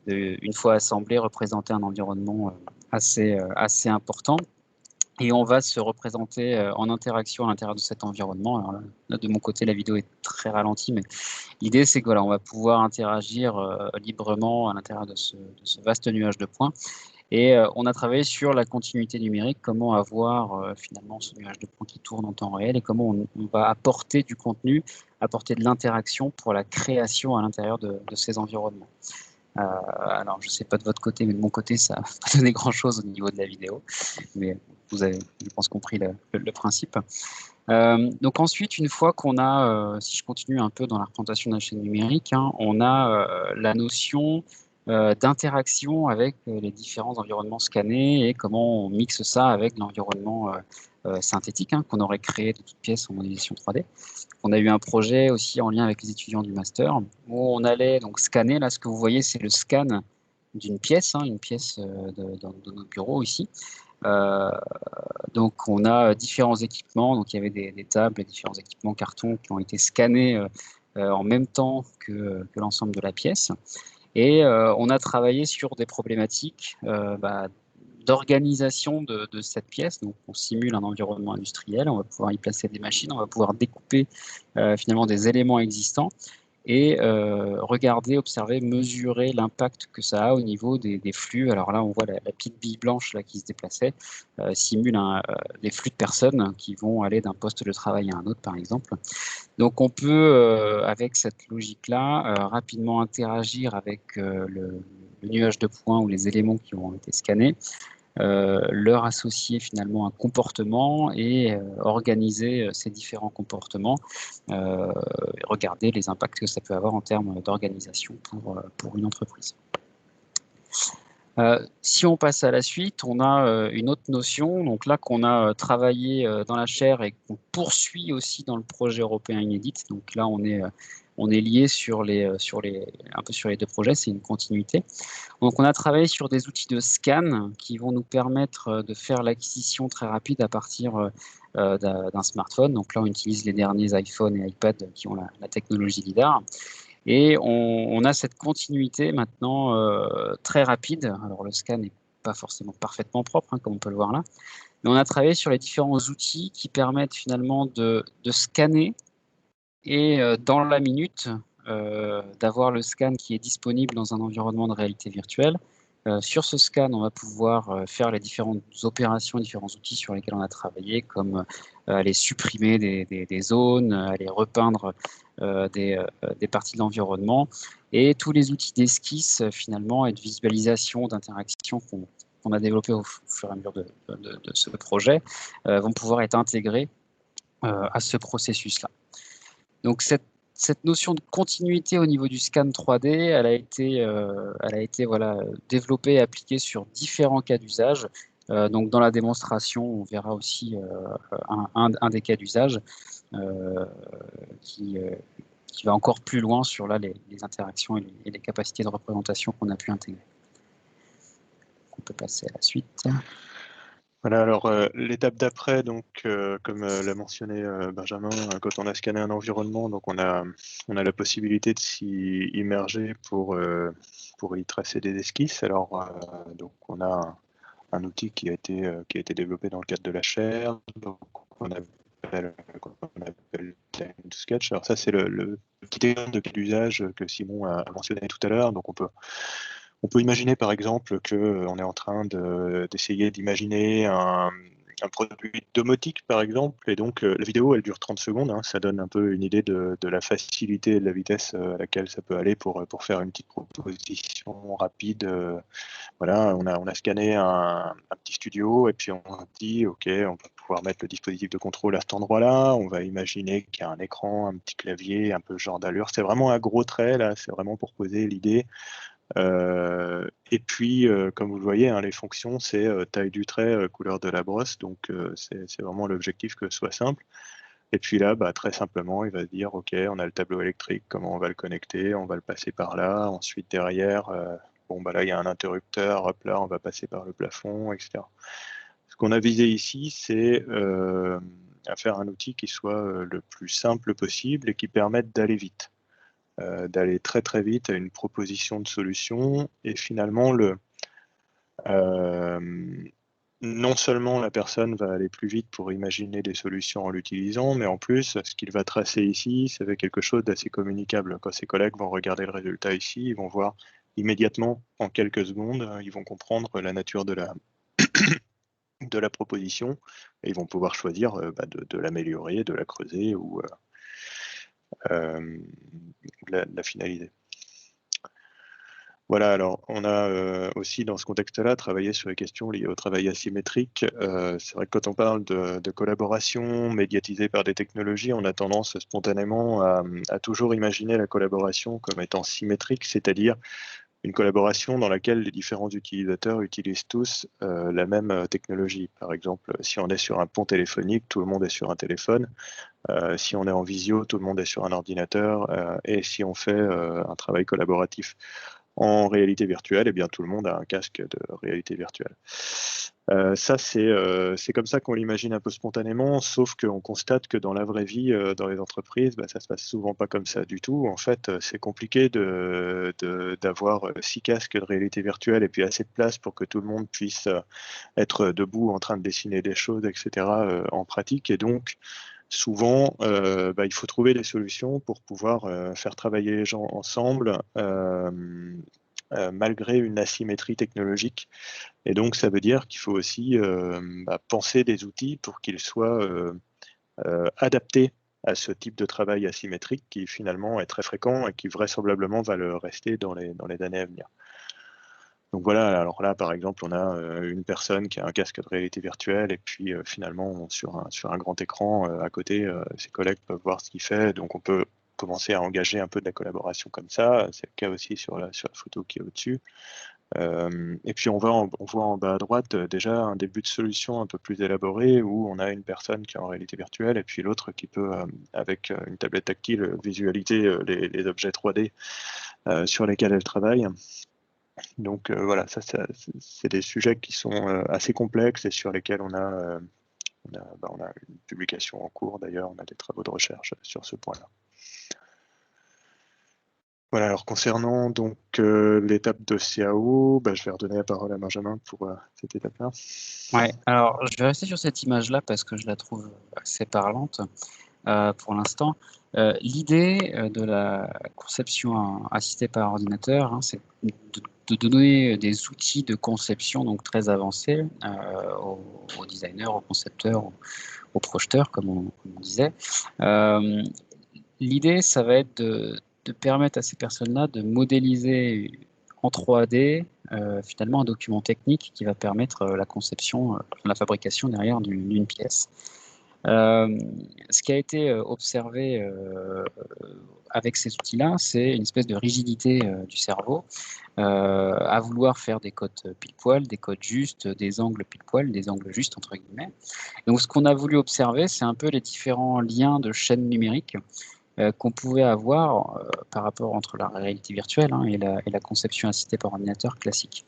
une fois assemblés, représenter un environnement assez important. Et on va se représenter en interaction à l'intérieur de cet environnement. Alors là, de mon côté, la vidéo est très ralentie, mais l'idée, c'est que voilà, on va pouvoir interagir librement à l'intérieur de ce vaste nuage de points. Et on a travaillé sur la continuité numérique, comment avoir finalement ce nuage de points qui tourne en temps réel et comment on va apporter du contenu, apporter de l'interaction pour la création à l'intérieur de ces environnements. Alors, je ne sais pas de votre côté, mais de mon côté, ça n'a pas donné grand-chose au niveau de la vidéo. Mais vous avez, je pense, compris le principe. Donc ensuite, une fois qu'on a, si je continue un peu dans la représentation de la chaîne numérique, hein, on a la notion d'interaction avec les différents environnements scannés et comment on mixe ça avec l'environnement synthétique hein, qu'on aurait créé de toutes pièces en modélisation 3D. On a eu un projet aussi en lien avec les étudiants du master où on allait donc scanner. Là, ce que vous voyez, c'est le scan d'une pièce, hein, une pièce de notre bureau ici. Donc, on a différents équipements. Donc, il y avait des tables et différents équipements carton qui ont été scannés en même temps que l'ensemble de la pièce. Et on a travaillé sur des problématiques d'organisation de cette pièce. Donc, on simule un environnement industriel, on va pouvoir y placer des machines, on va pouvoir découper finalement des éléments existants et regarder, observer, mesurer l'impact que ça a au niveau des flux. Alors là, on voit la petite bille blanche là, qui se déplaçait, simule les flux de personnes qui vont aller d'un poste de travail à un autre, par exemple. Donc on peut, avec cette logique-là, rapidement interagir avec le nuage de points ou les éléments qui ont été scannés, leur associer finalement un comportement et organiser ces différents comportements, regarder les impacts que ça peut avoir en termes d'organisation pour une entreprise. Si on passe à la suite, on a une autre notion, donc là qu'on a travaillé dans la chaire et qu'on poursuit aussi dans le projet européen Inédit. Donc là, on est lié un peu sur les deux projets, c'est une continuité. Donc on a travaillé sur des outils de scan qui vont nous permettre de faire l'acquisition très rapide à partir d'un smartphone. Donc là, on utilise les derniers iPhone et iPad qui ont la technologie LiDAR. Et on a cette continuité maintenant très rapide. Alors le scan n'est pas forcément parfaitement propre, hein, comme on peut le voir là. Mais on a travaillé sur les différents outils qui permettent finalement de scanner et dans la minute, d'avoir le scan qui est disponible dans un environnement de réalité virtuelle. Sur ce scan, on va pouvoir faire les différentes opérations, différents outils sur lesquels on a travaillé, comme aller supprimer des zones, aller repeindre des parties de l'environnement, et tous les outils d'esquisse finalement et de visualisation, d'interaction qu'on a développé au fur et à mesure de ce projet vont pouvoir être intégrés à ce processus-là. Donc cette notion de continuité au niveau du scan 3D, elle a été voilà, développée et appliquée sur différents cas d'usage. Donc dans la démonstration, on verra aussi un des cas d'usage qui va encore plus loin sur là, les interactions et les capacités de représentation qu'on a pu intégrer. On peut passer à la suite. Voilà, alors l'étape d'après, donc comme l'a mentionné Benjamin, quand on a scanné un environnement, donc on a la possibilité de s'y immerger pour y tracer des esquisses. Alors donc on a un outil qui a été développé dans le cadre de la chaire, donc on appelle Time to Sketch. Alors ça c'est le petit exemple de cas d'usage que Simon a mentionné tout à l'heure. Donc on peut imaginer par exemple qu'on est en train d'essayer d'imaginer un produit domotique par exemple, et donc la vidéo elle dure 30 secondes, hein, ça donne un peu une idée de la facilité et de la vitesse à laquelle ça peut aller pour faire une petite proposition rapide. Voilà, on a scanné un petit studio et puis on dit ok, on va pouvoir mettre le dispositif de contrôle à cet endroit-là, on va imaginer qu'il y a un écran, un petit clavier, un peu ce genre d'allure. C'est vraiment un gros trait là, c'est vraiment pour poser l'idée. Et puis, comme vous le voyez, hein, les fonctions, c'est taille du trait, couleur de la brosse, donc c'est vraiment l'objectif que ce soit simple. Et puis là, très simplement, il va se dire, OK, on a le tableau électrique, comment on va le connecter, on va le passer par là, ensuite derrière, là, il y a un interrupteur, hop là, on va passer par le plafond, etc. Ce qu'on a visé ici, c'est à faire un outil qui soit le plus simple possible et qui permette d'aller vite. D'aller très très vite à une proposition de solution, et finalement non seulement la personne va aller plus vite pour imaginer des solutions en l'utilisant, mais en plus ce qu'il va tracer ici, c'est quelque chose d'assez communicable. Quand ses collègues vont regarder le résultat ici, ils vont voir immédiatement, en quelques secondes, ils vont comprendre la nature de la proposition, et ils vont pouvoir choisir de l'améliorer, de la creuser ou de la finaliser. Voilà, alors on a aussi dans ce contexte-là travaillé sur les questions liées au travail asymétrique. C'est vrai que quand on parle de collaboration médiatisée par des technologies, on a tendance spontanément à toujours imaginer la collaboration comme étant symétrique, c'est-à-dire une collaboration dans laquelle les différents utilisateurs utilisent tous la même technologie. Par exemple, si on est sur un pont téléphonique, tout le monde est sur un téléphone. Si on est en visio, tout le monde est sur un ordinateur. Et si on fait un travail collaboratif en réalité virtuelle, eh bien, tout le monde a un casque de réalité virtuelle. Ça, c'est comme ça qu'on l'imagine un peu spontanément, sauf qu'on constate que dans la vraie vie, dans les entreprises, ça se passe souvent pas comme ça du tout. En fait, c'est compliqué d'avoir 6 casques de réalité virtuelle et puis assez de place pour que tout le monde puisse être debout en train de dessiner des choses, etc. En pratique. Et donc, souvent, il faut trouver des solutions pour pouvoir faire travailler les gens ensemble malgré une asymétrie technologique. Et donc, ça veut dire qu'il faut aussi penser des outils pour qu'ils soient adaptés à ce type de travail asymétrique qui finalement est très fréquent et qui vraisemblablement va le rester dans les années à venir. Donc voilà, alors là, par exemple, on a une personne qui a un casque de réalité virtuelle et puis finalement, sur un grand écran à côté, ses collègues peuvent voir ce qu'il fait. Donc on peut commencer à engager un peu de la collaboration comme ça. C'est le cas aussi sur la photo qui est au-dessus. Et puis on voit en bas à droite déjà un début de solution un peu plus élaboré où on a une personne qui est en réalité virtuelle et puis l'autre qui peut, avec une tablette tactile, visualiser les objets 3D sur lesquels elle travaille. Donc voilà, ça c'est des sujets qui sont assez complexes et sur lesquels on a une publication en cours d'ailleurs, on a des travaux de recherche sur ce point-là. Voilà, alors concernant donc l'étape de CAO, je vais redonner la parole à Benjamin pour cette étape-là. Ouais, alors je vais rester sur cette image-là parce que je la trouve assez parlante pour l'instant. L'idée de la conception assistée par ordinateur, hein, c'est de donner des outils de conception donc très avancés aux designers, aux concepteurs, aux projeteurs, comme on disait. L'idée, ça va être de permettre à ces personnes-là de modéliser en 3D finalement un document technique qui va permettre la conception, la fabrication derrière d'une pièce. Ce qui a été observé avec ces outils-là, c'est une espèce de rigidité du cerveau à vouloir faire des codes pile-poil, des codes justes, des angles pile-poil, des angles justes, entre guillemets. Donc, ce qu'on a voulu observer, c'est un peu les différents liens de chaînes numériques qu'on pouvait avoir par rapport entre la réalité virtuelle et la conception assistée par ordinateur classique.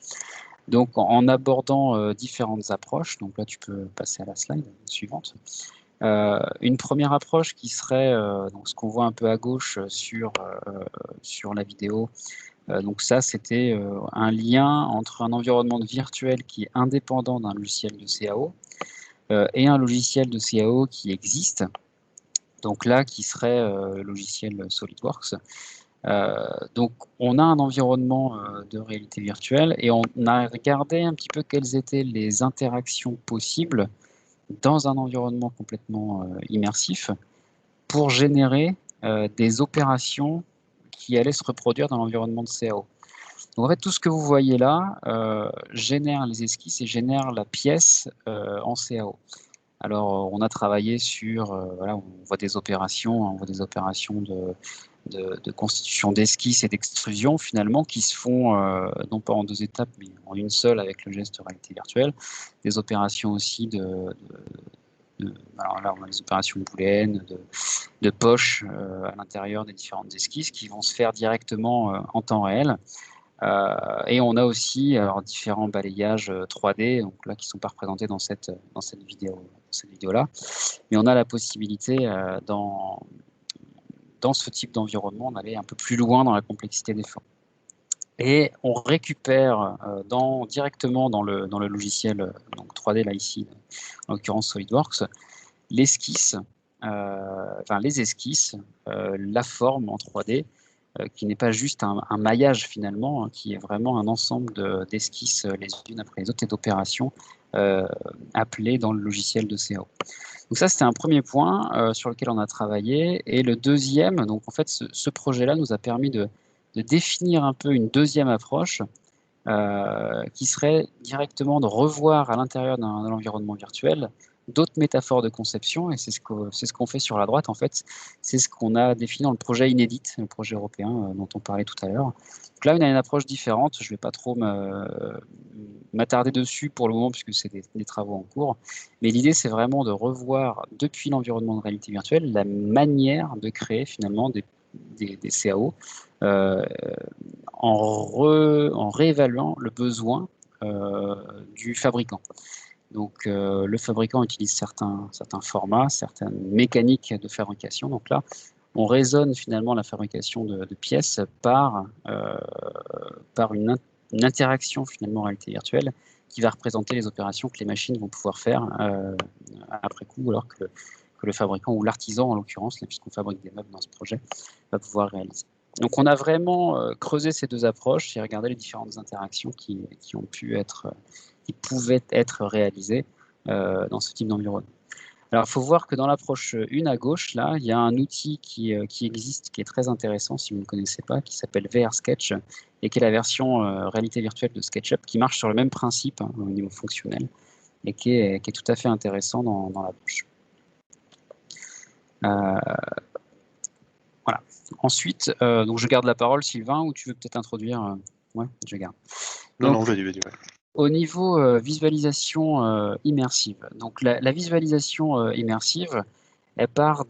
Donc, en abordant différentes approches, donc là, tu peux passer à la slide suivante. Une première approche qui serait donc ce qu'on voit un peu à gauche sur la vidéo. Donc ça, c'était un lien entre un environnement virtuel qui est indépendant d'un logiciel de CAO et un logiciel de CAO qui existe. Donc là, qui serait le logiciel SolidWorks. Donc on a un environnement de réalité virtuelle et on a regardé un petit peu quelles étaient les interactions possibles dans un environnement complètement immersif pour générer des opérations qui allaient se reproduire dans l'environnement de CAO. Donc en fait, tout ce que vous voyez là génère les esquisses et génère la pièce en CAO. Alors, on a travaillé sur, voilà, on voit des opérations de constitution d'esquisses et d'extrusion finalement qui se font non pas en 2 étapes mais en une seule avec le geste de réalité virtuelle. Des opérations aussi alors là on a les opérations booléennes, de poche à l'intérieur des différentes esquisses qui vont se faire directement en temps réel. Et on a aussi différents balayages 3D, donc là qui ne sont pas représentés dans cette vidéo-là, mais on a la possibilité dans ce type d'environnement d'aller un peu plus loin dans la complexité des formes. Et on récupère directement dans le logiciel donc 3D là ici, en l'occurrence SolidWorks, l'esquisse, les esquisses, la forme en 3D, qui n'est pas juste un maillage finalement, qui est vraiment un ensemble d'esquisses les unes après les autres et d'opérations appelées dans le logiciel de CAO. Donc ça, c'était un premier point sur lequel on a travaillé. Et le deuxième, donc en fait, ce projet-là nous a permis de définir un peu une deuxième approche qui serait directement de revoir à l'intérieur d'un environnement virtuel d'autres métaphores de conception, et c'est ce qu'on fait sur la droite, en fait. C'est ce qu'on a défini dans le projet Inédit, le projet européen dont on parlait tout à l'heure. Donc là, on a une approche différente. Je ne vais pas trop m'attarder dessus pour le moment, puisque c'est des travaux en cours. Mais l'idée, c'est vraiment de revoir, depuis l'environnement de réalité virtuelle, la manière de créer finalement des CAO en réévaluant le besoin du fabricant. Donc, le fabricant utilise certains formats, certaines mécaniques de fabrication. Donc là, on raisonne finalement la fabrication de pièces par une interaction finalement en réalité virtuelle qui va représenter les opérations que les machines vont pouvoir faire après coup, alors que le fabricant ou l'artisan, en l'occurrence, puisqu'on fabrique des meubles dans ce projet, va pouvoir réaliser. Donc, on a vraiment creusé ces deux approches et regardé les différentes interactions qui pouvaient être réalisées dans ce type d'environnement. Alors, il faut voir que dans l'approche 1 à gauche, là, il y a un outil qui existe, qui est très intéressant si vous ne le connaissez pas, qui s'appelle VR Sketch et qui est la version réalité virtuelle de SketchUp, qui marche sur le même principe au niveau fonctionnel et qui est tout à fait intéressant dans l'approche. Voilà. Ensuite, donc je garde la parole, Sylvain, ou tu veux peut-être introduire Ouais, je garde. Non, vas-y. Ouais. Au niveau visualisation immersive, donc la visualisation immersive, elle part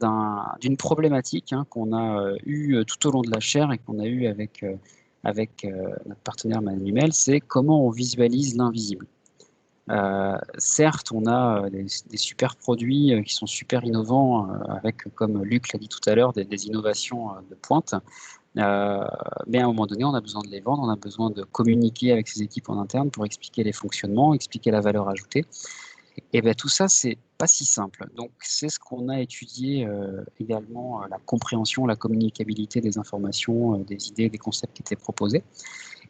d'une problématique qu'on a eue tout au long de la chaire et qu'on a eue avec notre partenaire Manuel, c'est comment on visualise l'invisible. Certes, on a des super produits qui sont super innovants, avec, comme Luc l'a dit tout à l'heure, des innovations de pointe. Mais à un moment donné, on a besoin de les vendre, on a besoin de communiquer avec ses équipes en interne pour expliquer les fonctionnements, expliquer la valeur ajoutée. Et bien tout ça, c'est pas si simple. Donc c'est ce qu'on a étudié également, la compréhension, la communicabilité des informations, des idées, des concepts qui étaient proposés.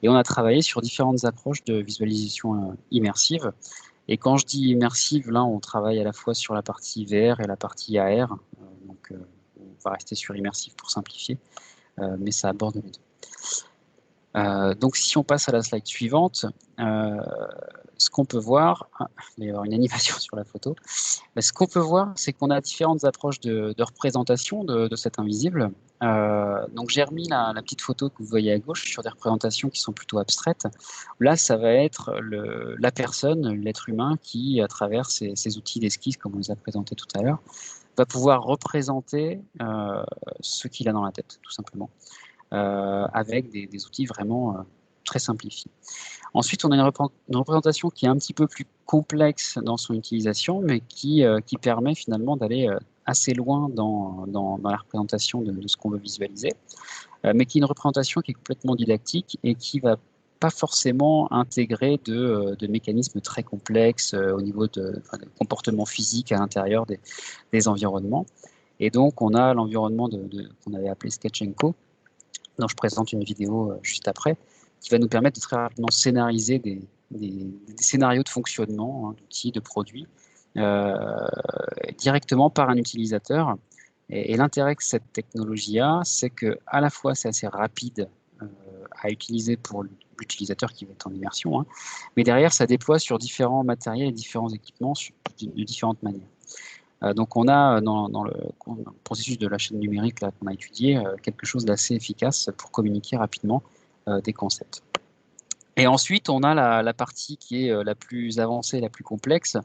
Et on a travaillé sur différentes approches de visualisation immersive. Et quand je dis immersive, là, on travaille à la fois sur la partie VR et la partie AR. Donc on va rester sur immersive pour simplifier. Mais ça aborde les deux. Donc si on passe à la slide suivante, ce qu'on peut voir, il va y avoir une animation sur la photo, mais ce qu'on peut voir, c'est qu'on a différentes approches de représentation de cet invisible. Donc j'ai remis la petite photo que vous voyez à gauche sur des représentations qui sont plutôt abstraites. Là, ça va être la personne, l'être humain, qui, à travers ces outils d'esquisse, comme on les a présentés tout à l'heure, va pouvoir représenter ce qu'il a dans la tête, tout simplement, avec des outils vraiment très simplifiés. Ensuite, on a une représentation qui est un petit peu plus complexe dans son utilisation, mais qui permet finalement d'aller assez loin dans la représentation de ce qu'on veut visualiser, mais qui est une représentation qui est complètement didactique et qui va pas forcément intégrer de mécanismes très complexes au niveau de comportement physique à l'intérieur des environnements. Et donc, on a l'environnement qu'on avait appelé Sketch & Co, dont je présente une vidéo juste après, qui va nous permettre de très rapidement scénariser des scénarios de fonctionnement d'outils, de produits, directement par un utilisateur. Et l'intérêt que cette technologie a, c'est qu'à la fois c'est assez rapide à utiliser pour l'utilisateur qui va être en immersion, mais derrière ça déploie sur différents matériels et différents équipements de différentes manières. Donc on a dans le processus de la chaîne numérique qu'on a étudié quelque chose d'assez efficace pour communiquer rapidement des concepts. Et ensuite on a la partie qui est la plus avancée, la plus complexe,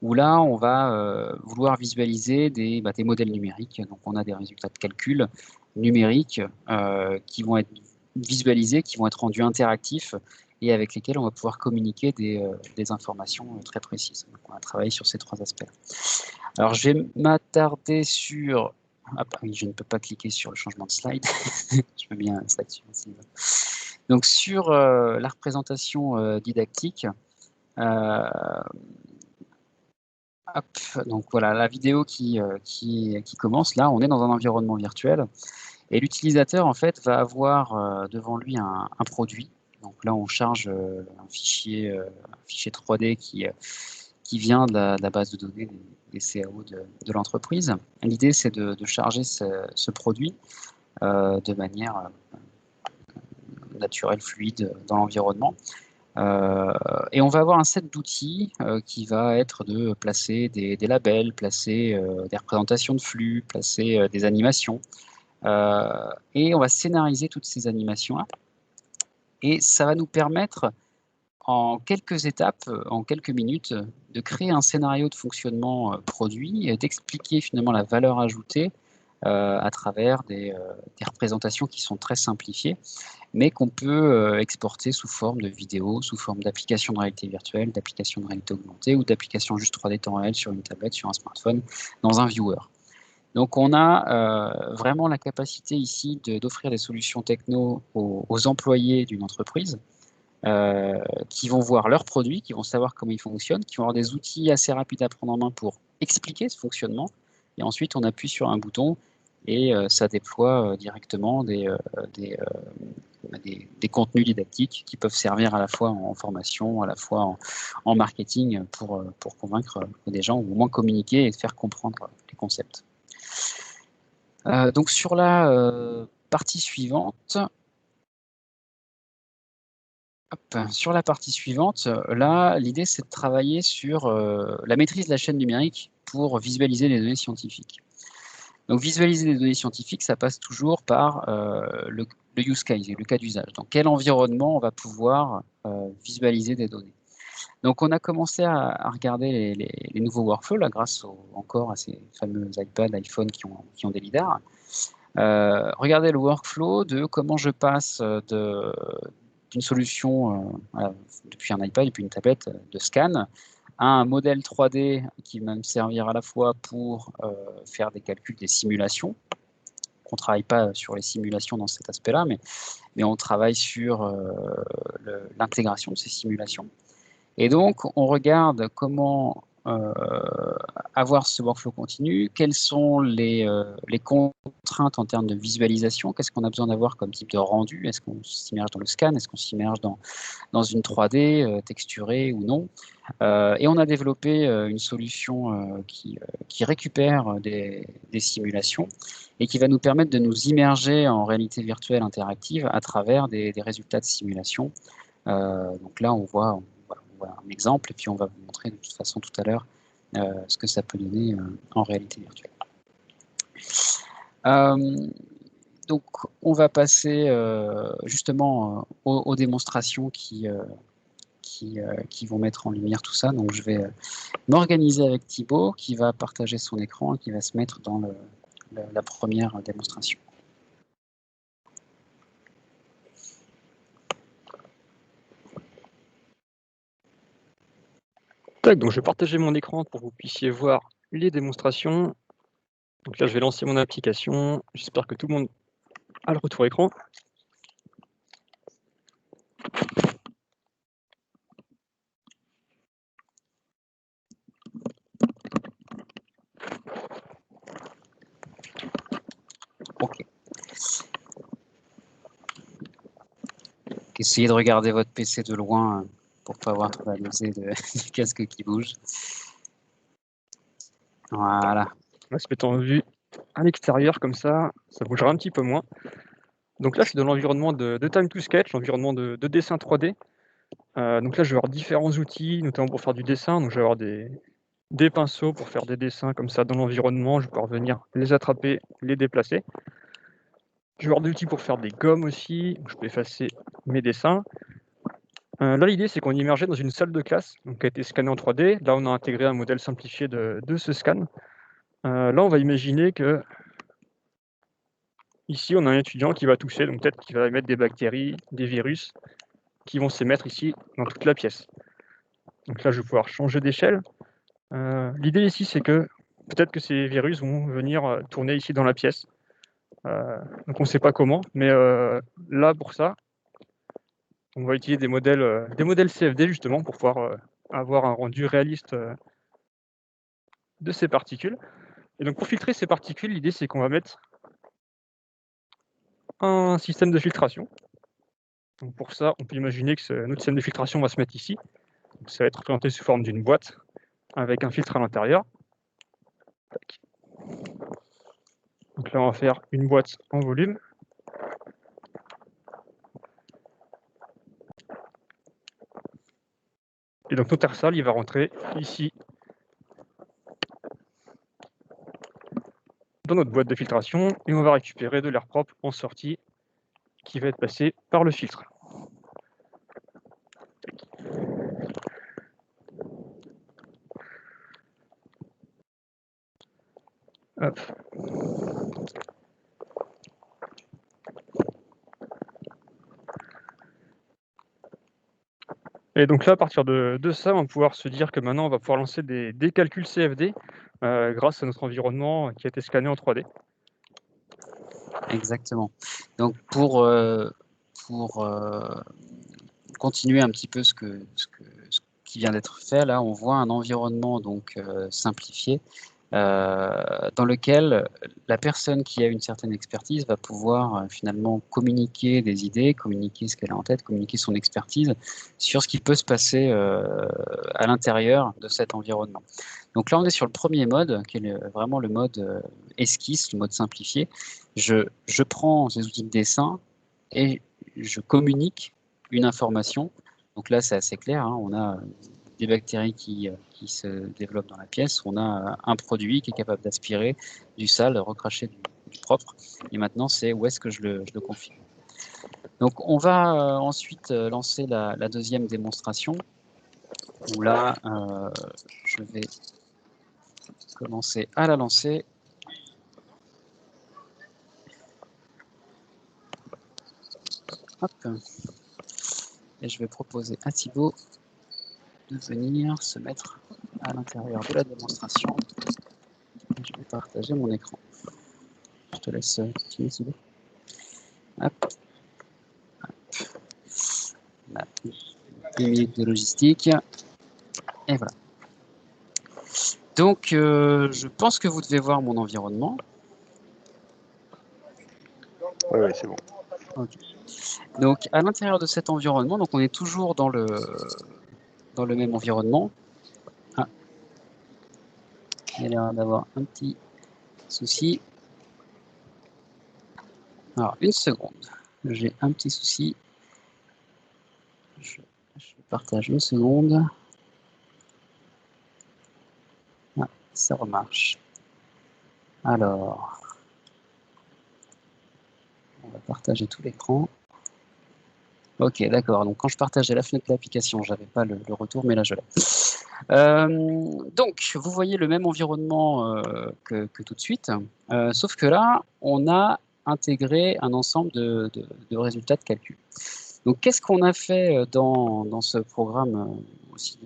où là on va vouloir visualiser des modèles numériques. Donc on a des résultats de calcul numériques qui vont être visualisés, qui vont être rendus interactifs et avec lesquels on va pouvoir communiquer des informations très précises. Donc on a travaillé sur ces trois aspects. Alors je vais m'attarder sur... oui, je ne peux pas cliquer sur le changement de slide. Je veux bien un slide suivant. Donc sur la représentation didactique, donc voilà la vidéo qui commence. Là, on est dans un environnement virtuel et l'utilisateur en fait va avoir devant lui un produit. Donc là, on charge un fichier 3D qui vient de la base de données des CAO de l'entreprise. L'idée, c'est de charger ce produit de manière naturel, fluide dans l'environnement. Et on va avoir un set d'outils qui va être de placer des labels, placer des représentations de flux, placer des animations. Et on va scénariser toutes ces animations-là. Et ça va nous permettre, en quelques étapes, en quelques minutes, de créer un scénario de fonctionnement produit et d'expliquer finalement la valeur ajoutée à travers des représentations qui sont très simplifiées, mais qu'on peut exporter sous forme de vidéo, sous forme d'application de réalité virtuelle, d'application de réalité augmentée ou d'application juste 3D temps réel sur une tablette, sur un smartphone, dans un viewer. Donc on a vraiment la capacité ici d'offrir des solutions techno aux employés d'une entreprise qui vont voir leurs produits, qui vont savoir comment ils fonctionnent, qui vont avoir des outils assez rapides à prendre en main pour expliquer ce fonctionnement. Et ensuite, on appuie sur un bouton et ça déploie directement des contenus didactiques qui peuvent servir à la fois en formation, à la fois en marketing pour convaincre des gens, ou au moins communiquer et faire comprendre les concepts. Donc sur la partie suivante, là, l'idée c'est de travailler sur la maîtrise de la chaîne numérique pour visualiser les données scientifiques. Donc visualiser les données scientifiques, ça passe toujours par le use case, le cas d'usage. Dans quel environnement on va pouvoir visualiser des données. Donc on a commencé à regarder les nouveaux workflows, là, grâce encore à ces fameux iPad, iPhone qui ont des lidars. Regardez le workflow de comment je passe d'une solution depuis un iPad, depuis une tablette de scan, à un modèle 3D qui va me servir à la fois pour faire des calculs, des simulations. On ne travaille pas sur les simulations dans cet aspect-là, mais on travaille sur l'intégration de ces simulations. Et donc, on regarde comment avoir ce workflow continu, quelles sont les contraintes en termes de visualisation, qu'est-ce qu'on a besoin d'avoir comme type de rendu, est-ce qu'on s'immerge dans le scan, est-ce qu'on s'immerge dans une 3D texturée ou non. Et on a développé une solution qui récupère des simulations et qui va nous permettre de nous immerger en réalité virtuelle interactive à travers des résultats de simulation. Donc là, on voit un exemple, et puis on va vous montrer de toute façon tout à l'heure ce que ça peut donner en réalité virtuelle. Donc on va passer justement aux démonstrations qui vont mettre en lumière tout ça. Donc je vais m'organiser avec Thibaut qui va partager son écran et qui va se mettre dans la première démonstration. Donc je vais partager mon écran pour que vous puissiez voir les démonstrations. Donc là, je vais lancer mon application. J'espère que tout le monde a le retour écran. Ok. Essayez de regarder votre PC de loin pour ne pas avoir trop la nausée du casque qui bouge. Voilà. On va se mettre en vue à l'extérieur, comme ça bougera un petit peu moins. Donc là, je suis dans l'environnement de Time to Sketch, l'environnement de dessin 3D. Donc là, je vais avoir différents outils, notamment pour faire du dessin. Donc je vais avoir des pinceaux pour faire des dessins comme ça dans l'environnement. Je vais pouvoir venir les attraper, les déplacer. Je vais avoir des outils pour faire des gommes aussi. Donc je peux effacer mes dessins. Là, l'idée, c'est qu'on est immergé dans une salle de classe donc, qui a été scannée en 3D. Là, on a intégré un modèle simplifié de ce scan. Là, on va imaginer que ici, on a un étudiant qui va toucher, donc peut-être qu'il va émettre des bactéries, des virus, qui vont s'émettre ici dans toute la pièce. Donc là, je vais pouvoir changer d'échelle. L'idée ici, c'est que peut-être que ces virus vont venir tourner ici dans la pièce. Donc on ne sait pas comment, mais là, pour ça, on va utiliser des modèles CFD justement pour pouvoir avoir un rendu réaliste de ces particules. Et donc pour filtrer ces particules, l'idée c'est qu'on va mettre un système de filtration. Donc pour ça, on peut imaginer que notre système de filtration va se mettre ici. Donc ça va être représenté sous forme d'une boîte avec un filtre à l'intérieur. Donc là, on va faire une boîte en volume. Et donc notre air sale, il va rentrer ici, dans notre boîte de filtration, et on va récupérer de l'air propre en sortie qui va être passé par le filtre. Hop. Et donc là, à partir de ça, on va pouvoir se dire que maintenant, on va pouvoir lancer des calculs CFD grâce à notre environnement qui a été scanné en 3D. Exactement. Donc pour continuer un petit peu ce qui vient d'être fait, là, on voit un environnement donc simplifié dans lequel la personne qui a une certaine expertise va pouvoir finalement communiquer des idées, communiquer ce qu'elle a en tête, communiquer son expertise sur ce qui peut se passer à l'intérieur de cet environnement. Donc là, on est sur le premier mode, qui est vraiment le mode esquisse, le mode simplifié. Je prends ces outils de dessin et je communique une information. Donc là, c'est assez clair, hein, on a des bactéries qui se développent dans la pièce, on a un produit qui est capable d'aspirer du sale, recracher du propre, et maintenant c'est où est-ce que je le configure. Donc on va ensuite lancer la deuxième démonstration, où là je vais commencer à la lancer. Hop. Et je vais proposer à Thibaut de venir se mettre à l'intérieur de la démonstration. Je vais partager mon écran. Je te laisse continuer, Thibaut. Hop. Hop. Là. 10 minutes de logistique. Et voilà. Donc, je pense que vous devez voir mon environnement. Oui, c'est bon. Okay. Donc, à l'intérieur de cet environnement, donc on est toujours dans le même environnement. Ah. Il y a l'air d'avoir un petit souci. Alors, une seconde. J'ai un petit souci. Je partage une seconde. Ah, ça remarche. Alors, on va partager tout l'écran. Ok, d'accord. Donc, quand je partageais la fenêtre de l'application, je n'avais pas le retour, mais là, je l'ai. Donc, vous voyez le même environnement que tout de suite, sauf que là, on a intégré un ensemble de résultats de calcul. Donc, qu'est-ce qu'on a fait dans ce programme aussi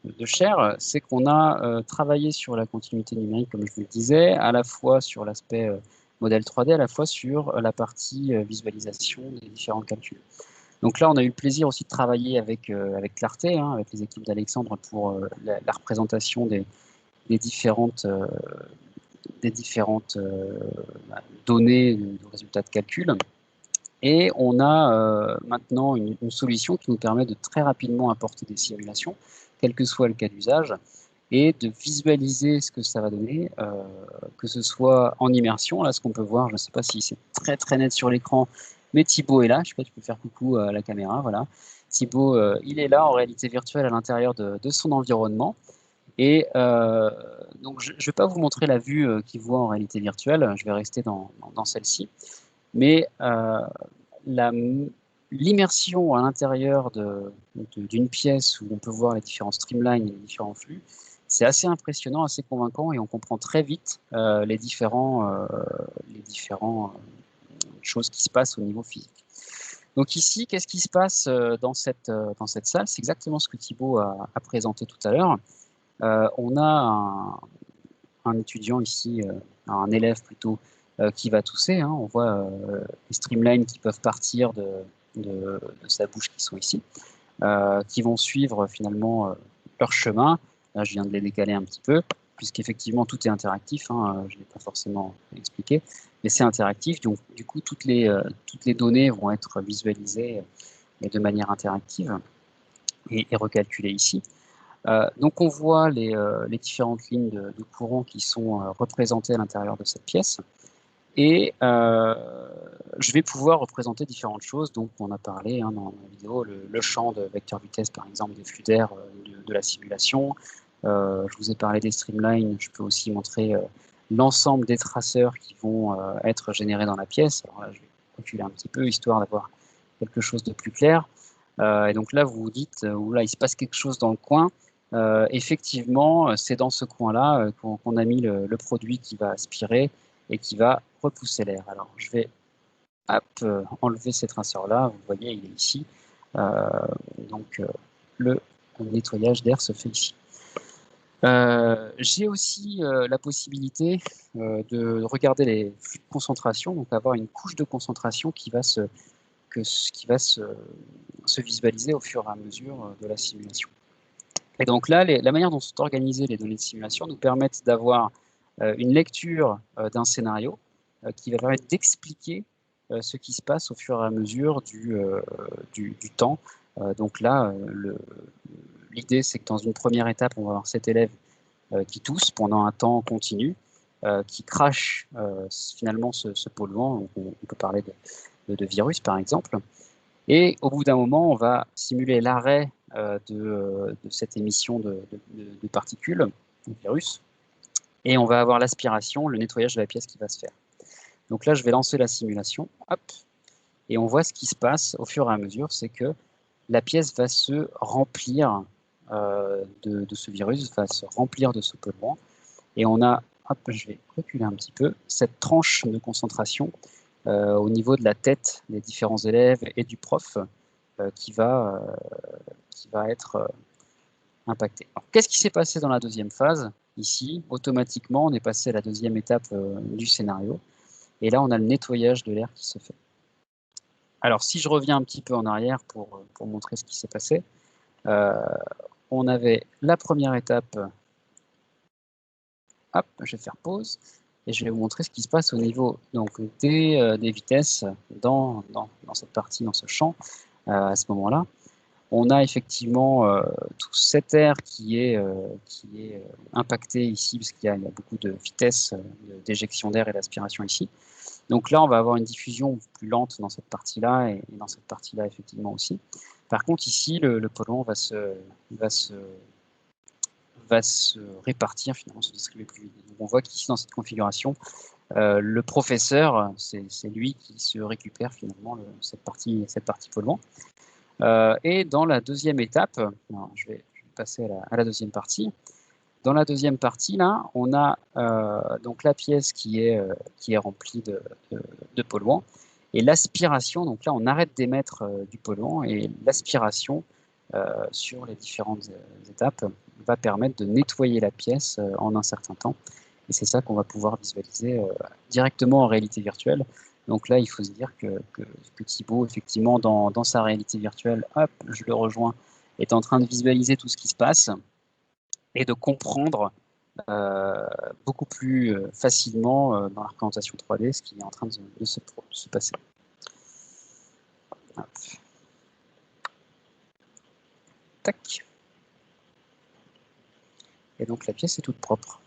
de Share? C'est qu'on a travaillé sur la continuité numérique, comme je vous le disais, à la fois sur l'aspect modèle 3D, à la fois sur la partie visualisation des différents calculs. Donc là, on a eu le plaisir aussi de travailler avec Clarté, hein, avec les équipes d'Alexandre pour la représentation des différentes données de résultats de calcul. Et on a maintenant une solution qui nous permet de très rapidement apporter des simulations, quel que soit le cas d'usage, et de visualiser ce que ça va donner, que ce soit en immersion. Là, ce qu'on peut voir, je ne sais pas si c'est très très net sur l'écran, mais Thibaut est là. Je ne sais pas, tu peux faire coucou à la caméra. Voilà. Thibaut, il est là en réalité virtuelle à l'intérieur de son environnement. Et donc, je ne vais pas vous montrer la vue qu'il voit en réalité virtuelle. Je vais rester dans celle-ci. Mais l'immersion à l'intérieur d'une pièce où on peut voir les différents streamlines et les différents flux, c'est assez impressionnant, assez convaincant, et on comprend très vite les différentes choses qui se passent au niveau physique. Donc ici, qu'est-ce qui se passe dans cette salle? C'est exactement ce que Thibaut a présenté tout à l'heure. On a un étudiant ici, un élève plutôt, qui va tousser, hein. On voit les streamlines qui peuvent partir de sa bouche qui sont ici, qui vont suivre finalement leur chemin. Là, je viens de les décaler un petit peu, puisqu'effectivement tout est interactif, hein, je ne l'ai pas forcément expliqué, mais c'est interactif, donc du coup toutes les données vont être visualisées de manière interactive et recalculées ici. Donc on voit les différentes lignes de courant qui sont représentées à l'intérieur de cette pièce. Et je vais pouvoir représenter différentes choses. Donc, on a parlé dans la vidéo, le champ de vecteur vitesse, par exemple, des flux d'air de la simulation. Je vous ai parlé des streamlines. Je peux aussi montrer l'ensemble des traceurs qui vont être générés dans la pièce. Alors là, je vais reculer un petit peu, histoire d'avoir quelque chose de plus clair. Et donc là, vous vous dites, là, il se passe quelque chose dans le coin. Effectivement, c'est dans ce coin-là qu'on a mis le produit qui va aspirer et qui va repousser l'air. Alors, je vais enlever ces traceurs-là. Vous voyez, il est ici. Donc, le nettoyage d'air se fait ici. J'ai aussi la possibilité de regarder les flux de concentration, donc avoir une couche de concentration qui va se visualiser au fur et à mesure de la simulation. Et donc là, la manière dont sont organisées les données de simulation nous permettent d'avoir une lecture d'un scénario qui va permettre d'expliquer ce qui se passe au fur et à mesure du temps. Donc là, l'idée, c'est que dans une première étape, on va avoir cet élève qui tousse pendant un temps continu, qui crache finalement ce polluant. On peut parler de virus, par exemple. Et au bout d'un moment, on va simuler l'arrêt de cette émission de particules, de virus, et on va avoir l'aspiration, le nettoyage de la pièce qui va se faire. Donc là, je vais lancer la simulation, hop, et on voit ce qui se passe au fur et à mesure, c'est que la pièce va se remplir de ce virus, va se remplir de ce polluant, et on a, hop, je vais reculer un petit peu, cette tranche de concentration au niveau de la tête des différents élèves et du prof qui va être impacté. Qu'est-ce qui s'est passé dans la deuxième phase? Ici, automatiquement, on est passé à la deuxième étape du scénario. Et là, on a le nettoyage de l'air qui se fait. Alors, si je reviens un petit peu en arrière pour montrer ce qui s'est passé, on avait la première étape. Hop, je vais faire pause. Et je vais vous montrer ce qui se passe au niveau donc, des vitesses dans cette partie, dans ce champ, à ce moment-là. On a effectivement tout cet air qui est impacté ici, parce qu'il y a beaucoup de vitesse d'éjection d'air et d'aspiration ici. Donc là, on va avoir une diffusion plus lente dans cette partie-là, et dans cette partie-là, effectivement, aussi. Par contre, ici, le polluant va se répartir, finalement, se distribuer plus vite. Donc on voit qu'ici, dans cette configuration, le professeur, c'est lui qui se récupère finalement cette partie polluant. Et dans la deuxième étape, alors je vais passer à la deuxième partie. Dans la deuxième partie, là, on a donc la pièce qui est remplie de polluants, et l'aspiration. Donc là, on arrête d'émettre du polluant, et l'aspiration sur les différentes étapes va permettre de nettoyer la pièce en un certain temps. Et c'est ça qu'on va pouvoir visualiser directement en réalité virtuelle. Donc là, il faut se dire que Thibaut, effectivement, dans sa réalité virtuelle, hop, je le rejoins, est en train de visualiser tout ce qui se passe et de comprendre beaucoup plus facilement dans la représentation 3D ce qui est en train de se passer. Hop. Tac. Et donc la pièce est toute propre.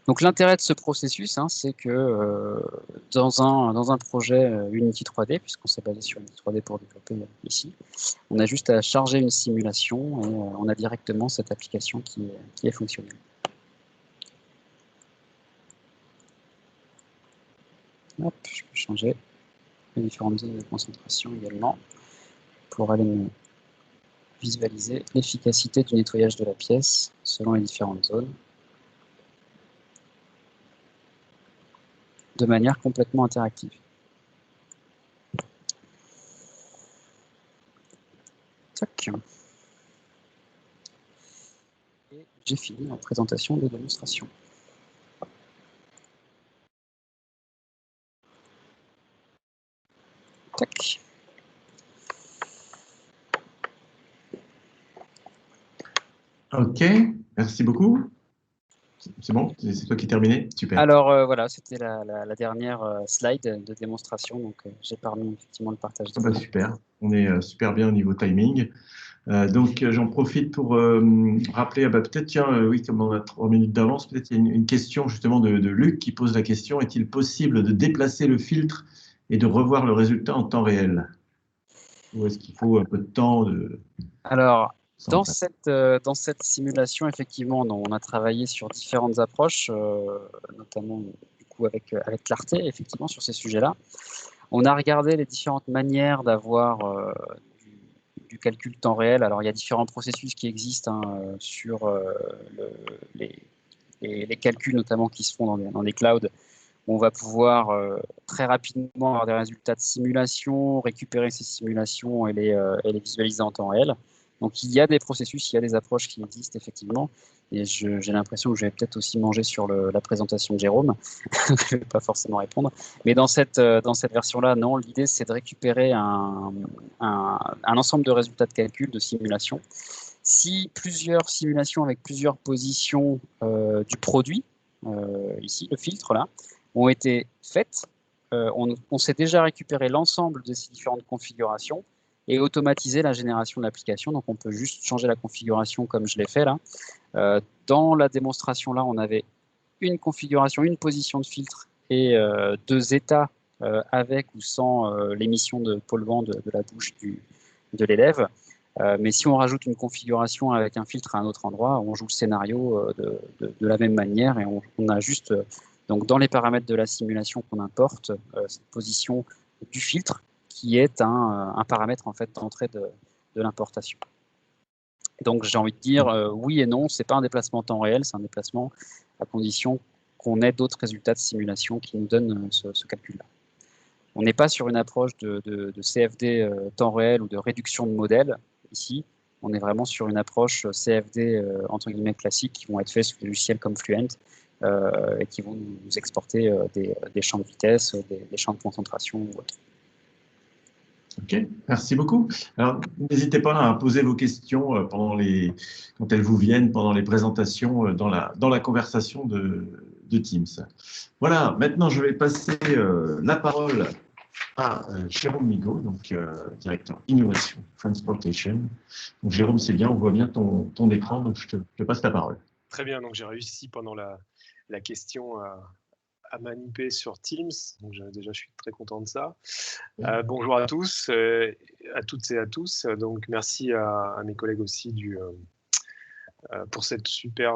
Donc l'intérêt de ce processus, c'est que dans un projet Unity 3D, puisqu'on s'est basé sur Unity 3D pour développer ici, on a juste à charger une simulation et on a directement cette application qui est fonctionnelle. Hop, je peux changer les différentes zones de concentration également pour aller me visualiser l'efficacité du nettoyage de la pièce selon les différentes zones, de manière complètement interactive. Tac. Et j'ai fini la présentation de démonstration. Tac. Ok, merci beaucoup. C'est bon, c'est toi qui es terminé. Super. Alors voilà, c'était la dernière slide de démonstration, donc j'ai permis effectivement le partage. Super, on est super bien au niveau timing. Donc, j'en profite pour rappeler, peut-être, tiens, oui, comme on a 3 minutes d'avance, peut-être il y a une question justement de Luc qui pose la question, est-il possible de déplacer le filtre et de revoir le résultat en temps réel? Ou est-ce qu'il faut un peu de temps Alors, sans dans place? dans cette simulation, effectivement, on a travaillé sur différentes approches, notamment du coup avec Clarté, effectivement, sur ces sujets-là. On a regardé les différentes manières d'avoir du calcul temps réel. Alors, il y a différents processus qui existent sur les calculs, notamment qui se font dans les clouds. On va pouvoir très rapidement avoir des résultats de simulation, récupérer ces simulations et les visualiser en temps réel. Donc, il y a des processus, il y a des approches qui existent effectivement. Et j'ai l'impression que je vais peut-être aussi manger sur la présentation de Jérôme. Je ne vais pas forcément répondre. Mais dans cette version-là, non, l'idée, c'est de récupérer un ensemble de résultats de calcul, de simulation. Si plusieurs simulations avec plusieurs positions du produit, ici, le filtre, là, ont été faites, on s'est déjà récupéré l'ensemble de ces différentes configurations et automatiser la génération de l'application. Donc, on peut juste changer la configuration comme je l'ai fait là. Dans la démonstration là, on avait une configuration, une position de filtre et 2 états avec ou sans l'émission de polluants de la bouche de l'élève. Mais si on rajoute une configuration avec un filtre à un autre endroit, on joue le scénario de la même manière et on a juste, donc dans les paramètres de la simulation qu'on importe, cette position du filtre qui est un paramètre en fait d'entrée de l'importation. Donc j'ai envie de dire oui et non, c'est pas un déplacement en temps réel, c'est un déplacement à condition qu'on ait d'autres résultats de simulation qui nous donnent ce calcul-là. On n'est pas sur une approche de CFD temps réel ou de réduction de modèle ici. On est vraiment sur une approche CFD entre guillemets classique qui vont être faits sur des logiciels comme Fluent et qui vont nous exporter des champs de vitesse, des champs de concentration ou autre. Ok, merci beaucoup. Alors, n'hésitez pas à poser vos questions quand elles vous viennent pendant les présentations dans la conversation de Teams. Voilà, maintenant je vais passer la parole à Jérôme Migaud, donc directeur Innovation Transportation. Donc, Jérôme, c'est bien, on voit bien ton écran, donc je te passe la parole. Très bien, donc j'ai réussi pendant la question à manipuler sur Teams, donc déjà je suis très content de ça. Bonjour à tous, à toutes et à tous, donc merci à mes collègues aussi pour cette super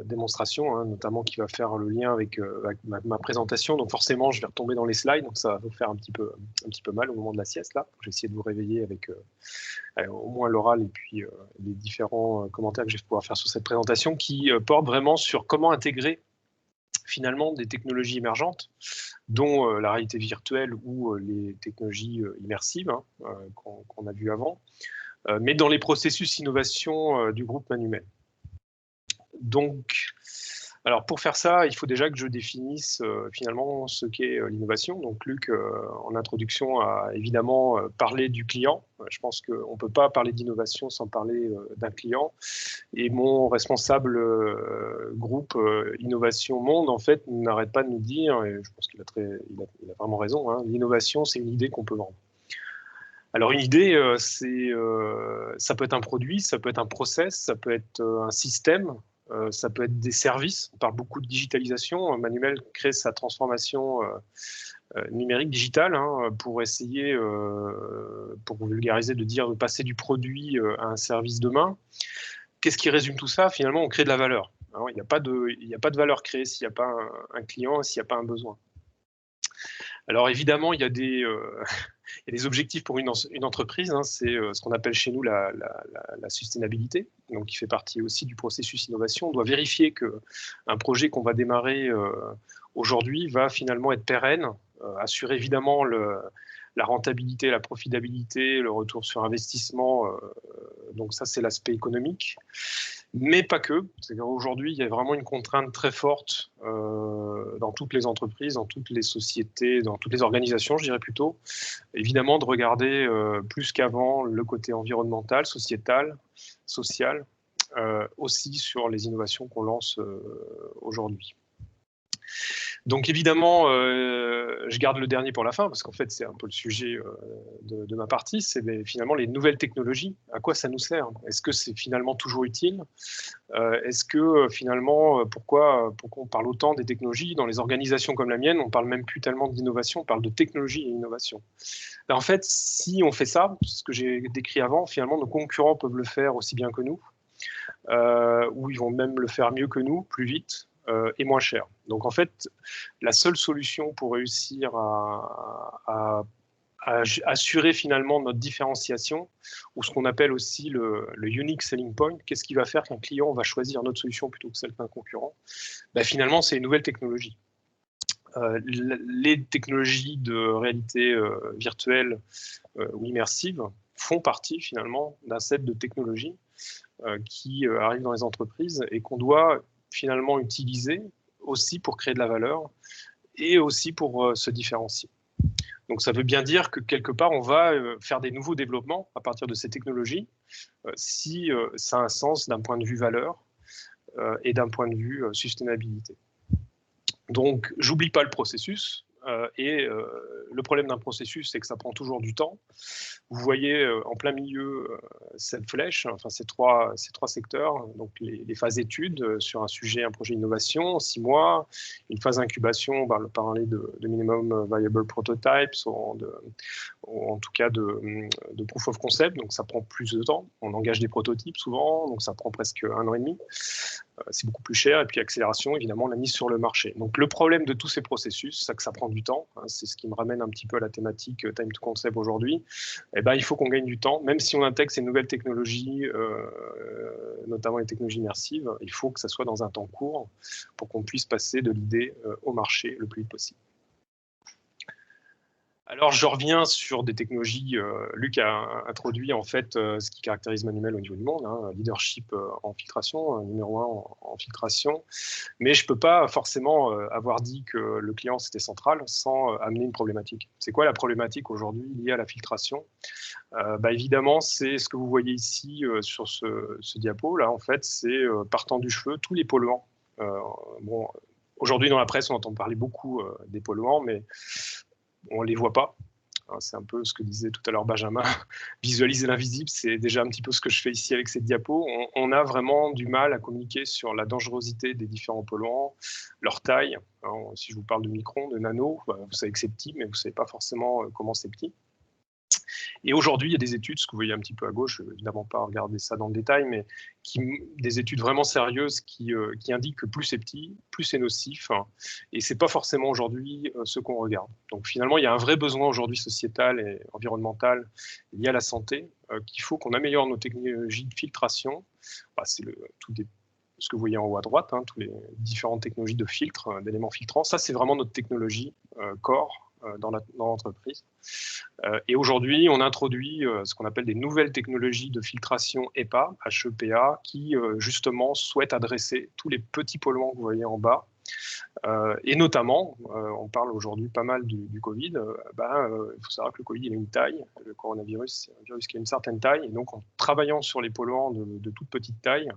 démonstration, hein, notamment qui va faire le lien avec ma présentation. Donc forcément, je vais retomber dans les slides, donc ça va vous faire un petit peu mal au moment de la sieste là. Je vais essayer de vous réveiller avec au moins l'oral et puis les différents commentaires que je vais pouvoir faire sur cette présentation qui portent vraiment sur comment intégrer finalement des technologies émergentes, dont la réalité virtuelle ou les technologies immersives qu'on a vues avant, mais dans les processus d'innovation du groupe Manuel. Donc, alors pour faire ça, il faut déjà que je définisse finalement ce qu'est l'innovation. Donc Luc, en introduction, a évidemment parlé du client. Je pense qu'on ne peut pas parler d'innovation sans parler d'un client. Et mon responsable groupe Innovation Monde, en fait, n'arrête pas de nous dire, et je pense qu'il a vraiment raison, hein, l'innovation, c'est une idée qu'on peut vendre. Alors une idée, ça peut être un produit, ça peut être un process, ça peut être un système, ça peut être des services. On parle beaucoup de digitalisation. Manuel crée sa transformation numérique, digitale, hein, pour essayer, pour vulgariser, de passer du produit à un service demain. Qu'est-ce qui résume tout ça? Finalement, on crée de la valeur. Alors, il n'y a pas de valeur créée s'il n'y a pas un client, s'il n'y a pas un besoin. Alors évidemment, il y a des objectifs pour une entreprise, hein, c'est ce qu'on appelle chez nous la sustainabilité, donc qui fait partie aussi du processus innovation. On doit vérifier qu'un projet qu'on va démarrer aujourd'hui va finalement être pérenne, assurer évidemment la rentabilité, la profitabilité, le retour sur investissement, donc ça c'est l'aspect économique. Mais pas que. Aujourd'hui, il y a vraiment une contrainte très forte dans toutes les entreprises, dans toutes les sociétés, dans toutes les organisations, je dirais plutôt. Évidemment, de regarder plus qu'avant le côté environnemental, sociétal, social, aussi sur les innovations qu'on lance aujourd'hui. Donc évidemment, je garde le dernier pour la fin, parce qu'en fait, c'est un peu le sujet de ma partie, c'est finalement les nouvelles technologies. À quoi ça nous sert? Est-ce que c'est finalement toujours utile? Est-ce que finalement, pourquoi on parle autant des technologies? Dans les organisations comme la mienne, on parle même plus tellement d'innovation, on parle de technologie et innovation. Ben, en fait, si on fait ça, ce que j'ai décrit avant, finalement, nos concurrents peuvent le faire aussi bien que nous, ou ils vont même le faire mieux que nous, plus vite, et moins cher. Donc en fait, la seule solution pour réussir à assurer finalement notre différenciation, ou ce qu'on appelle aussi le unique selling point, qu'est-ce qui va faire qu'un client va choisir notre solution plutôt que celle d'un concurrent? Ben, finalement, c'est une nouvelle technologie. Les technologies de réalité virtuelle ou immersive font partie finalement d'un set de technologies qui arrivent dans les entreprises et qu'on doit finalement utiliser aussi pour créer de la valeur et aussi pour se différencier. Donc ça veut bien dire que quelque part, on va faire des nouveaux développements à partir de ces technologies si ça a un sens d'un point de vue valeur et d'un point de vue sustainabilité. Donc, j'oublie pas le processus. Le problème d'un processus, c'est que ça prend toujours du temps. Vous voyez en plein milieu cette flèche, enfin ces trois secteurs, donc les phases d'études sur un sujet, un projet d'innovation, 6 mois, une phase d'incubation, on va parler de minimum viable prototypes, ou en tout cas de proof of concept, donc ça prend plus de temps. On engage des prototypes souvent, donc ça prend presque 1 an et demi. C'est beaucoup plus cher, et puis accélération, évidemment, la mise sur le marché. Donc le problème de tous ces processus, c'est que ça prend du temps, hein, c'est ce qui me ramène un petit peu à la thématique Time to Concept aujourd'hui. Eh ben, il faut qu'on gagne du temps, même si on intègre ces nouvelles technologies, notamment les technologies immersives, il faut que ça soit dans un temps court pour qu'on puisse passer de l'idée au marché le plus vite possible. Alors, je reviens sur des technologies. Luc a introduit en fait ce qui caractérise Manuel au niveau du monde, hein, leadership en filtration, numéro 1 en filtration. Mais je ne peux pas forcément avoir dit que le client c'était central sans amener une problématique. C'est quoi la problématique aujourd'hui liée à la filtration? Évidemment, c'est ce que vous voyez ici sur ce diapo. Là, en fait, c'est partant du cheveu, tous les polluants. Bon, aujourd'hui, dans la presse, on entend parler beaucoup des polluants, mais on ne les voit pas. C'est un peu ce que disait tout à l'heure Benjamin, visualiser l'invisible, c'est déjà un petit peu ce que je fais ici avec cette diapo. On a vraiment du mal à communiquer sur la dangerosité des différents polluants, leur taille. Alors, si je vous parle de microns, de nano, vous savez que c'est petit, mais vous ne savez pas forcément comment c'est petit. Et aujourd'hui, il y a des études, ce que vous voyez un petit peu à gauche, je ne vais évidemment pas regarder ça dans le détail, mais des études vraiment sérieuses qui indiquent que plus c'est petit, plus c'est nocif. Hein, et ce n'est pas forcément aujourd'hui ce qu'on regarde. Donc finalement, il y a un vrai besoin aujourd'hui sociétal et environnemental lié à la santé, qu'il faut qu'on améliore nos technologies de filtration. C'est ce que vous voyez en haut à droite, hein, toutes les différentes technologies de filtre, d'éléments filtrants. Ça, c'est vraiment notre technologie core dans l'entreprise. Et aujourd'hui, on introduit ce qu'on appelle des nouvelles technologies de filtration HEPA, HEPA, qui justement souhaitent adresser tous les petits polluants que vous voyez en bas. Et notamment, on parle aujourd'hui pas mal du Covid. Il faut savoir que le Covid, il a une taille. Le coronavirus, c'est un virus qui a une certaine taille. Et donc, en travaillant sur les polluants de toute petite taille,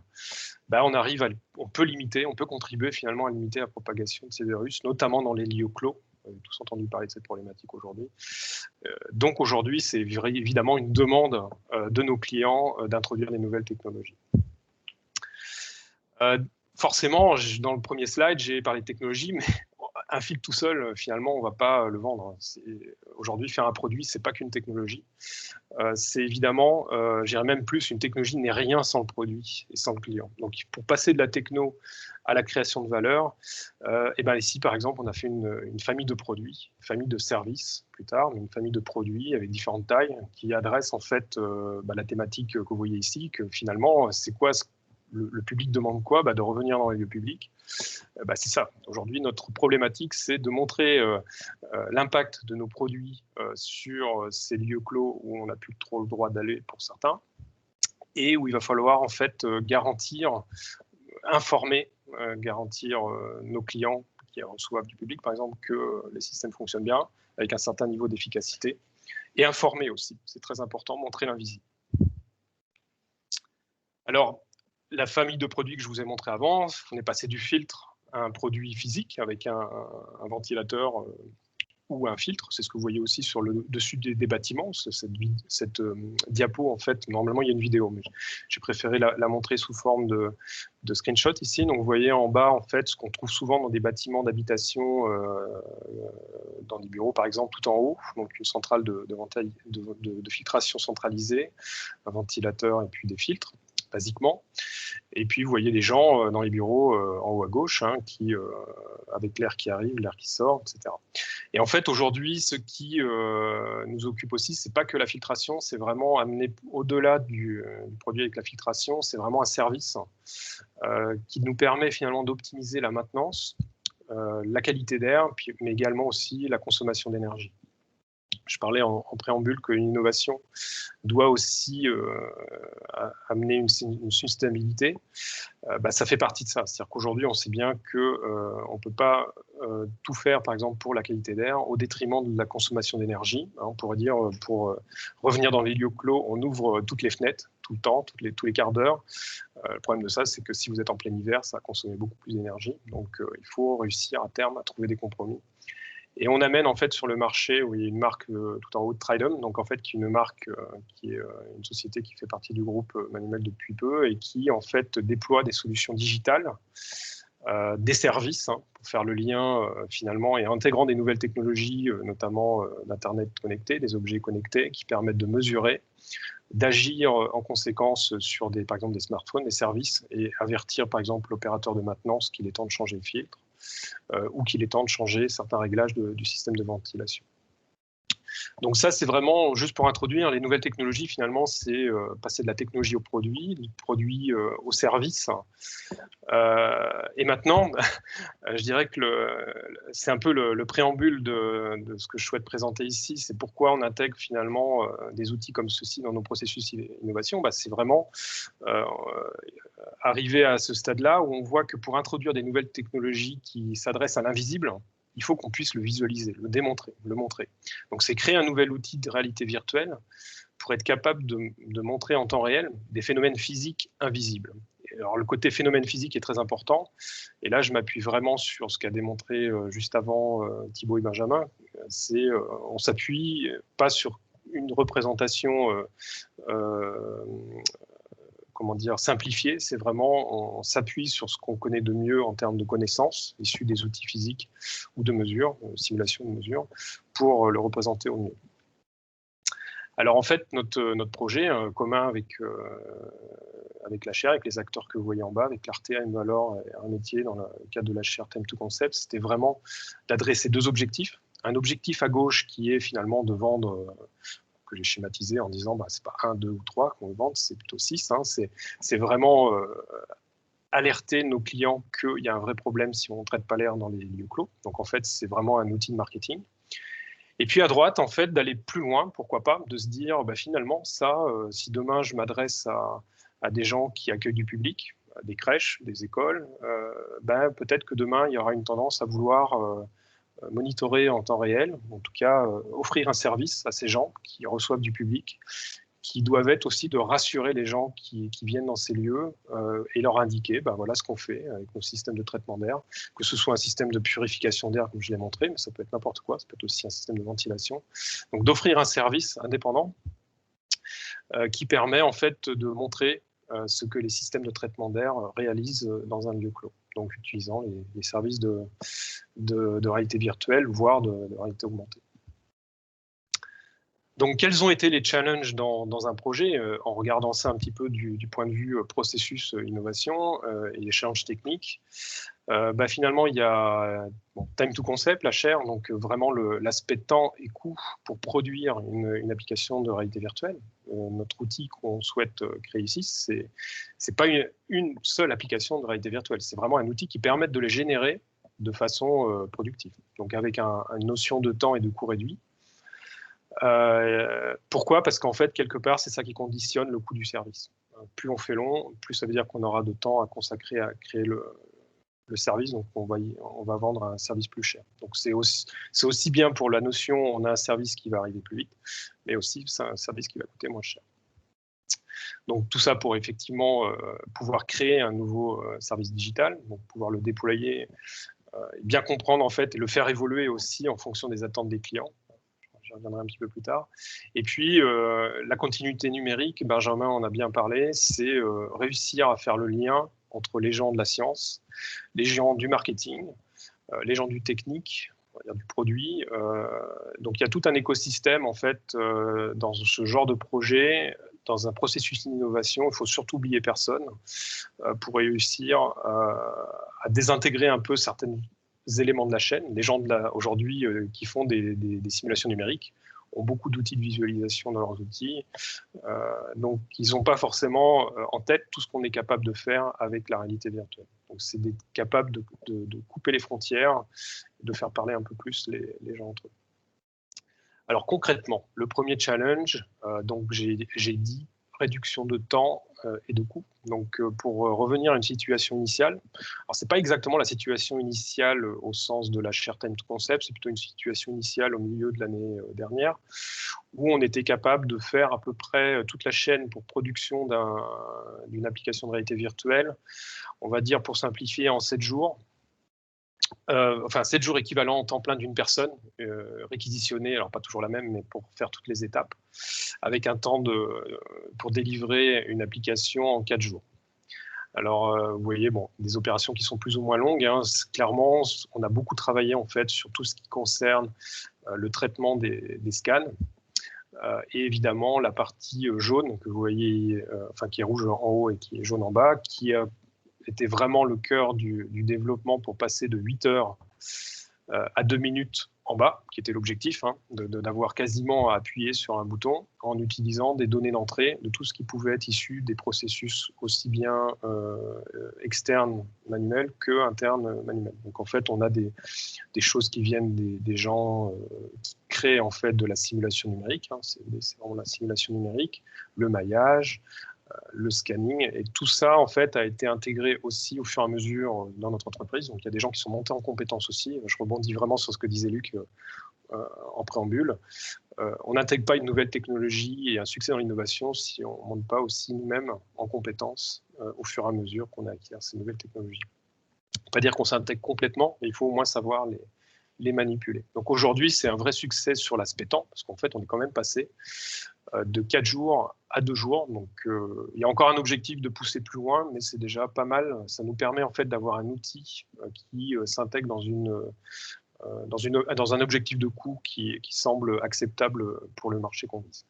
on peut contribuer finalement à limiter la propagation de ces virus, notamment dans les lieux clos. On a tous entendu parler de cette problématique aujourd'hui. Donc aujourd'hui, c'est évidemment une demande de nos clients d'introduire des nouvelles technologies. Forcément, dans le premier slide, j'ai parlé de technologie, mais un filtre tout seul, finalement, on ne va pas le vendre. Aujourd'hui, faire un produit, ce n'est pas qu'une technologie. C'est évidemment, j'irais même plus, une technologie n'est rien sans le produit et sans le client. Donc, pour passer de la techno à la création de valeur, ici, par exemple, on a fait une famille de produits, une famille de services plus tard, mais une famille de produits avec différentes tailles qui adressent en fait la thématique que vous voyez ici, que finalement, c'est quoi le public demande quoi? De revenir dans les lieux publics. C'est ça. Aujourd'hui, notre problématique, c'est de montrer l'impact de nos produits sur ces lieux clos où on n'a plus trop le droit d'aller pour certains, et où il va falloir en fait informer nos clients qui reçoivent du public, par exemple, que les systèmes fonctionnent bien, avec un certain niveau d'efficacité, et informer aussi. C'est très important, montrer l'invisible. Alors, la famille de produits que je vous ai montré avant, on est passé du filtre un produit physique avec un ventilateur ou un filtre. C'est ce que vous voyez aussi sur le dessus des bâtiments. Cette diapo, en fait, normalement, il y a une vidéo, mais j'ai préféré la montrer sous forme de screenshot ici. Donc, vous voyez en bas, en fait, ce qu'on trouve souvent dans des bâtiments d'habitation, dans des bureaux, par exemple, tout en haut. Donc, une centrale de filtration centralisée, un ventilateur et puis des filtres, basiquement. Et puis, vous voyez des gens dans les bureaux en haut à gauche, avec l'air qui arrive, l'air qui sort, etc. Et en fait, aujourd'hui, ce qui nous occupe aussi, c'est pas que la filtration, c'est vraiment amener au-delà du produit avec la filtration, c'est vraiment un service qui nous permet finalement d'optimiser la maintenance, la qualité d'air, mais également aussi la consommation d'énergie. Je parlais en préambule qu'une innovation doit aussi amener une sustainabilité. Ça fait partie de ça. C'est-à-dire qu'aujourd'hui, on sait bien qu'on ne peut pas tout faire, par exemple, pour la qualité d'air au détriment de la consommation d'énergie. On pourrait dire, pour revenir dans les lieux clos, on ouvre toutes les fenêtres, tout le temps, tous les quarts d'heure. Le problème de ça, c'est que si vous êtes en plein hiver, ça va consommer beaucoup plus d'énergie. Donc, il faut réussir à terme à trouver des compromis. Et on amène en fait sur le marché, où il y a une marque tout en haut de Tridom, donc en fait qui est une marque qui est une société qui fait partie du groupe Manuel depuis peu et qui en fait déploie des solutions digitales, des services pour faire le lien finalement et intégrant des nouvelles technologies, notamment d'Internet connecté, des objets connectés qui permettent de mesurer, d'agir en conséquence sur par exemple des smartphones, des services et avertir par exemple l'opérateur de maintenance qu'il est temps de changer le filtre. Ou qu'il est temps de changer certains réglages du système de ventilation. Donc ça, c'est vraiment, juste pour introduire, les nouvelles technologies, finalement, c'est passer de la technologie au produit, du produit au service. Et maintenant, je dirais que c'est un peu le préambule de ce que je souhaite présenter ici, c'est pourquoi on intègre finalement des outils comme ceux-ci dans nos processus d'innovation. C'est vraiment arriver à ce stade-là où on voit que pour introduire des nouvelles technologies qui s'adressent à l'invisible, il faut qu'on puisse le visualiser, le démontrer, le montrer. Donc c'est créer un nouvel outil de réalité virtuelle pour être capable de montrer en temps réel des phénomènes physiques invisibles. Alors le côté phénomène physique est très important, et là je m'appuie vraiment sur ce qu'a démontré juste avant Thibaut et Benjamin. On s'appuie pas sur une représentation comment dire, simplifiée, c'est vraiment on s'appuie sur ce qu'on connaît de mieux en termes de connaissances issues des outils physiques ou de mesures, simulation de mesures, pour le représenter au mieux. Alors en fait, notre projet commun avec la chaire, avec les acteurs que vous voyez en bas, avec l'Artea, Invalor et un métier dans le cadre de la chaire Time to Concept, c'était vraiment d'adresser deux objectifs. Un objectif à gauche qui est finalement de vendre, que j'ai schématisé en disant c'est pas 1, 2 ou 3 qu'on veut vendre, c'est plutôt 6. C'est vraiment alerter nos clients qu'il y a un vrai problème si on ne traite pas l'air dans les lieux clos. Donc en fait, c'est vraiment un outil de marketing. Et puis à droite, en fait, d'aller plus loin, pourquoi pas, de se dire finalement, si demain je m'adresse à des gens qui accueillent du public, à des crèches, des écoles, peut-être que demain, il y aura une tendance à vouloir monitorer en temps réel, en tout cas offrir un service à ces gens qui reçoivent du public, qui doivent être aussi de rassurer les gens qui viennent dans ces lieux et leur indiquer voilà ce qu'on fait avec nos systèmes de traitement d'air, que ce soit un système de purification d'air comme je l'ai montré, mais ça peut être n'importe quoi, ça peut être aussi un système de ventilation. Donc d'offrir un service indépendant qui permet en fait de montrer ce que les systèmes de traitement d'air réalisent dans un lieu clos, donc utilisant les services de réalité virtuelle, voire de réalité augmentée. Donc, quels ont été les challenges dans un projet en regardant ça un petit peu du point de vue processus innovation et les challenges techniques? Finalement, il y a Time to Concept, la chaire, donc vraiment l'aspect temps et coût pour produire une application de réalité virtuelle. Notre outil qu'on souhaite créer ici, c'est pas une seule application de réalité virtuelle, c'est vraiment un outil qui permet de les générer de façon productive, donc avec une notion de temps et de coût réduit. Pourquoi? Parce qu'en fait, quelque part, c'est ça qui conditionne le coût du service. Plus on fait long, plus ça veut dire qu'on aura de temps à consacrer à créer le service, donc on va vendre un service plus cher. Donc c'est aussi bien pour la notion, on a un service qui va arriver plus vite, mais aussi c'est un service qui va coûter moins cher. Donc tout ça pour effectivement pouvoir créer un nouveau service digital, donc pouvoir le déployer, bien comprendre en fait et le faire évoluer aussi en fonction des attentes des clients. J'y reviendrai un petit peu plus tard. Et puis, la continuité numérique, Benjamin en a bien parlé, c'est réussir à faire le lien entre les gens de la science, les gens du marketing, les gens du technique, on va dire du produit. Donc, il y a tout un écosystème, en fait, dans ce genre de projet, dans un processus d'innovation. Il ne faut surtout oublier personne pour réussir à désintégrer un peu certaines éléments de la chaîne. Les gens aujourd'hui qui font des simulations numériques ont beaucoup d'outils de visualisation dans leurs outils. Donc, ils n'ont pas forcément en tête tout ce qu'on est capable de faire avec la réalité virtuelle. Donc, c'est d'être capable de couper les frontières, de faire parler un peu plus les gens entre eux. Alors, concrètement, le premier challenge, donc j'ai dit réduction de temps et de coûts. Donc, pour revenir à une situation initiale, alors c'est pas exactement la situation initiale au sens de la Share Time to Concept, c'est plutôt une situation initiale au milieu de l'année dernière, où on était capable de faire à peu près toute la chaîne pour production d'une application de réalité virtuelle, on va dire pour simplifier en 7 jours. Enfin 7 jours équivalents en temps plein d'une personne réquisitionnée, alors pas toujours la même, mais pour faire toutes les étapes, avec un temps pour délivrer une application en 4 jours. Alors, vous voyez, bon, des opérations qui sont plus ou moins longues. Hein. Clairement, on a beaucoup travaillé en fait sur tout ce qui concerne le traitement des scans. Et évidemment, la partie jaune que vous voyez, enfin qui est rouge en haut et qui est jaune en bas, qui était vraiment le cœur du développement pour passer de 8 heures à 2 minutes en bas, qui était l'objectif, hein, d'avoir quasiment à appuyer sur un bouton en utilisant des données d'entrée de tout ce qui pouvait être issu des processus aussi bien externes manuels que internes manuels. Donc en fait, on a des choses qui viennent des gens qui créent en fait de la simulation numérique, hein, c'est vraiment la simulation numérique, le maillage, le scanning, et tout ça en fait a été intégré aussi au fur et à mesure dans notre entreprise. Donc il y a des gens qui sont montés en compétences aussi. Je rebondis vraiment sur ce que disait Luc en préambule. On n'intègre pas une nouvelle technologie et un succès dans l'innovation si on ne monte pas aussi nous-mêmes en compétences au fur et à mesure qu'on acquiert ces nouvelles technologies. Pas dire qu'on s'intègre complètement, mais il faut au moins savoir les manipuler. Donc aujourd'hui, c'est un vrai succès sur l'aspect temps, parce qu'en fait, on est quand même passé de 4 jours à 2 jours. Donc, il y a encore un objectif de pousser plus loin, mais c'est déjà pas mal. Ça nous permet en fait d'avoir un outil qui s'intègre dans un objectif de coût qui semble acceptable pour le marché qu'on vise.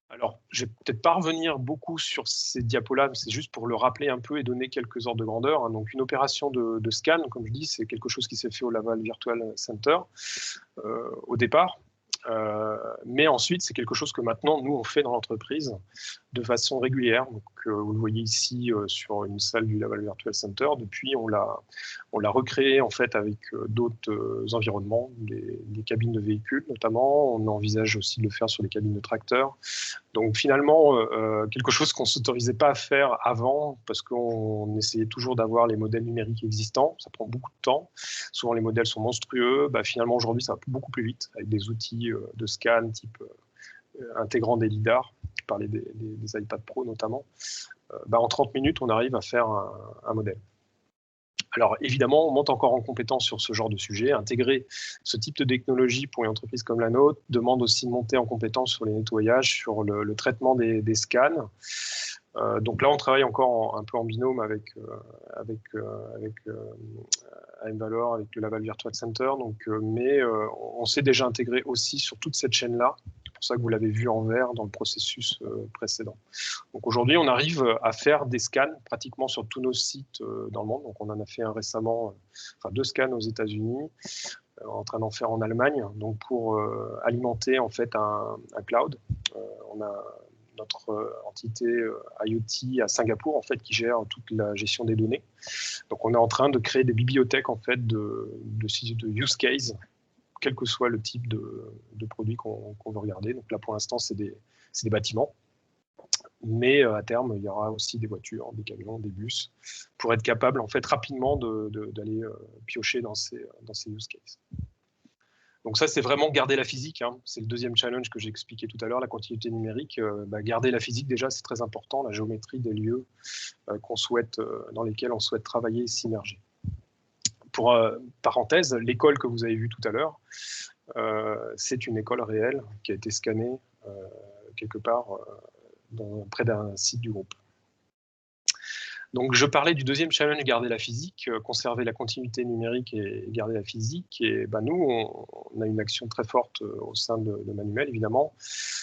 Alors, je ne vais peut-être pas revenir beaucoup sur ces diapos-là, c'est juste pour le rappeler un peu et donner quelques ordres de grandeur. Hein. Donc, une opération de scan, comme je dis, c'est quelque chose qui s'est fait au Laval Virtual Center au départ. Mais ensuite, c'est quelque chose que maintenant, nous, on fait dans l'entreprise de façon régulière. Donc, vous le voyez ici sur une salle du Laval Virtual Center. Depuis, on l'a recréé en fait avec d'autres environnements, des cabines de véhicules notamment. On envisage aussi de le faire sur les cabines de tracteurs. Donc finalement, quelque chose qu'on ne s'autorisait pas à faire avant parce qu'on essayait toujours d'avoir les modèles numériques existants. Ça prend beaucoup de temps. Souvent, les modèles sont monstrueux. Finalement, aujourd'hui, ça va beaucoup plus vite avec des outils de scan type intégrant des lidars. Je parlais des iPad Pro notamment. En 30 minutes, on arrive à faire un modèle. Alors évidemment, on monte encore en compétence sur ce genre de sujet. Intégrer ce type de technologie pour une entreprise comme la nôtre demande aussi de monter en compétence sur les nettoyages, sur le traitement des scans. Donc là, on travaille encore un peu en binôme avec AM-Valor, avec le Laval Virtual Center. Donc, mais on s'est déjà intégré aussi sur toute cette chaîne-là. C'est pour ça que vous l'avez vu en vert dans le processus précédent. Donc aujourd'hui, on arrive à faire des scans pratiquement sur tous nos sites dans le monde. Donc on en a fait un récemment, 2 scans aux États-Unis, en train d'en faire en Allemagne. Donc pour alimenter en fait un cloud, on a notre entité IoT à Singapour en fait qui gère toute la gestion des données. Donc on est en train de créer des bibliothèques en fait de use case, quel que soit le type de produit qu'on veut regarder. Donc là pour l'instant c'est des bâtiments, mais à terme il y aura aussi des voitures, des camions, des bus, pour être capable en fait rapidement d'aller piocher dans ces use cases. Donc ça, c'est vraiment garder la physique, hein. C'est le deuxième challenge que j'ai expliqué tout à l'heure, la continuité numérique. Garder la physique, déjà, c'est très important, la géométrie des lieux dans lesquels on souhaite travailler et s'immerger. Pour parenthèse, l'école que vous avez vue tout à l'heure, c'est une école réelle qui a été scannée quelque part près d'un site du groupe. Donc, je parlais du deuxième challenge, garder la physique, conserver la continuité numérique et garder la physique. Et nous, on a une action très forte au sein de Manuel, évidemment,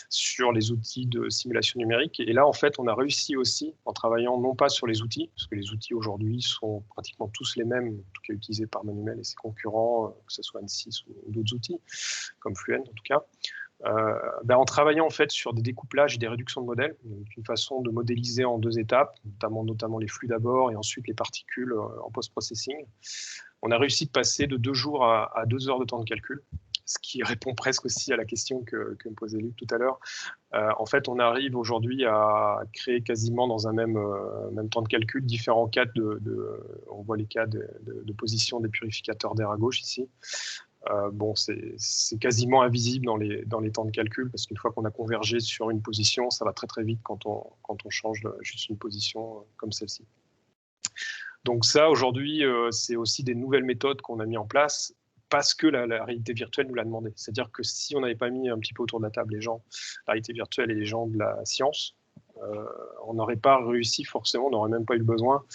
sur les outils de simulation numérique. Et là, en fait, on a réussi aussi, en travaillant non pas sur les outils, parce que les outils aujourd'hui sont pratiquement tous les mêmes, en tout cas utilisés par Manuel et ses concurrents, que ce soit Ansys ou d'autres outils, comme Fluent en tout cas. En travaillant en fait sur des découplages et des réductions de modèles, donc une façon de modéliser en 2 étapes, notamment les flux d'abord et ensuite les particules en post-processing. On a réussi de passer de 2 jours à 2 heures de temps de calcul, ce qui répond presque aussi à la question que me posait Luc tout à l'heure. En fait, on arrive aujourd'hui à créer quasiment dans un même temps de calcul différents cas on voit les cas de position des purificateurs d'air à gauche ici. C'est quasiment invisible dans les temps de calcul parce qu'une fois qu'on a convergé sur une position, ça va très très vite quand on change juste une position comme celle-ci. Donc ça, aujourd'hui, c'est aussi des nouvelles méthodes qu'on a mis en place parce que la réalité virtuelle nous l'a demandé. C'est-à-dire que si on n'avait pas mis un petit peu autour de la table la réalité virtuelle et les gens de la science, on n'aurait pas réussi forcément, on n'aurait même pas eu le besoin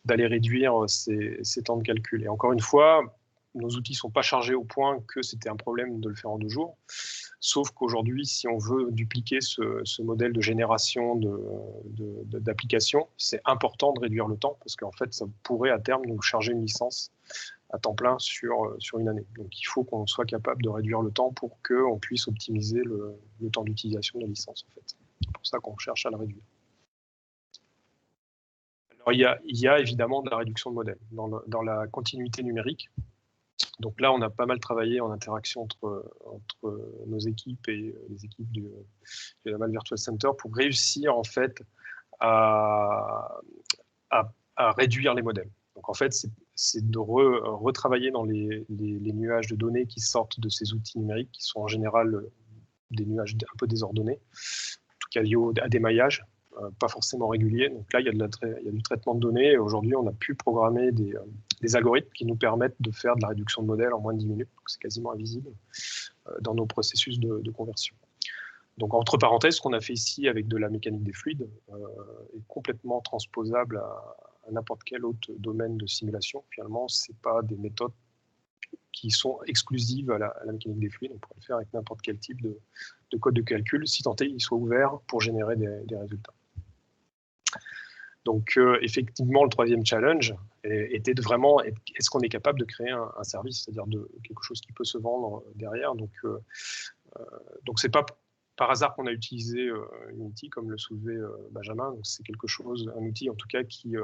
d'aller réduire ces temps de calcul. Et encore une fois, nos outils ne sont pas chargés au point que c'était un problème de le faire en 2 jours. Sauf qu'aujourd'hui, si on veut dupliquer ce modèle de génération d'applications, c'est important de réduire le temps parce qu'en fait, ça pourrait à terme nous charger une licence à temps plein sur une année. Donc il faut qu'on soit capable de réduire le temps pour qu'on puisse optimiser le temps d'utilisation de la licence. En fait. C'est pour ça qu'on cherche à la réduire. Alors, il y a évidemment de la réduction de modèles. Dans la continuité numérique, donc là, on a pas mal travaillé en interaction entre nos équipes et les équipes du Laval Virtual Center pour réussir en fait à réduire les modèles. Donc en fait, c'est de retravailler dans les nuages de données qui sortent de ces outils numériques, qui sont en général des nuages un peu désordonnés, en tout cas liés à des maillages. Pas forcément réguliers. Donc là, il y a du traitement de données. Aujourd'hui, on a pu programmer des algorithmes qui nous permettent de faire de la réduction de modèles en moins de 10 minutes. C'est quasiment invisible dans nos processus de conversion. Donc, entre parenthèses, ce qu'on a fait ici avec de la mécanique des fluides est complètement transposable à n'importe quel autre domaine de simulation. Finalement, ce n'est pas des méthodes qui sont exclusives à la mécanique des fluides. On pourrait le faire avec n'importe quel type de code de calcul, si tant est qu'il soit ouvert pour générer des résultats. Donc, effectivement, le troisième challenge était de vraiment, est-ce qu'on est capable de créer un service, c'est-à-dire quelque chose qui peut se vendre derrière. Donc c'est pas par hasard qu'on a utilisé Unity, comme le soulevait Benjamin. C'est un outil en tout cas qui,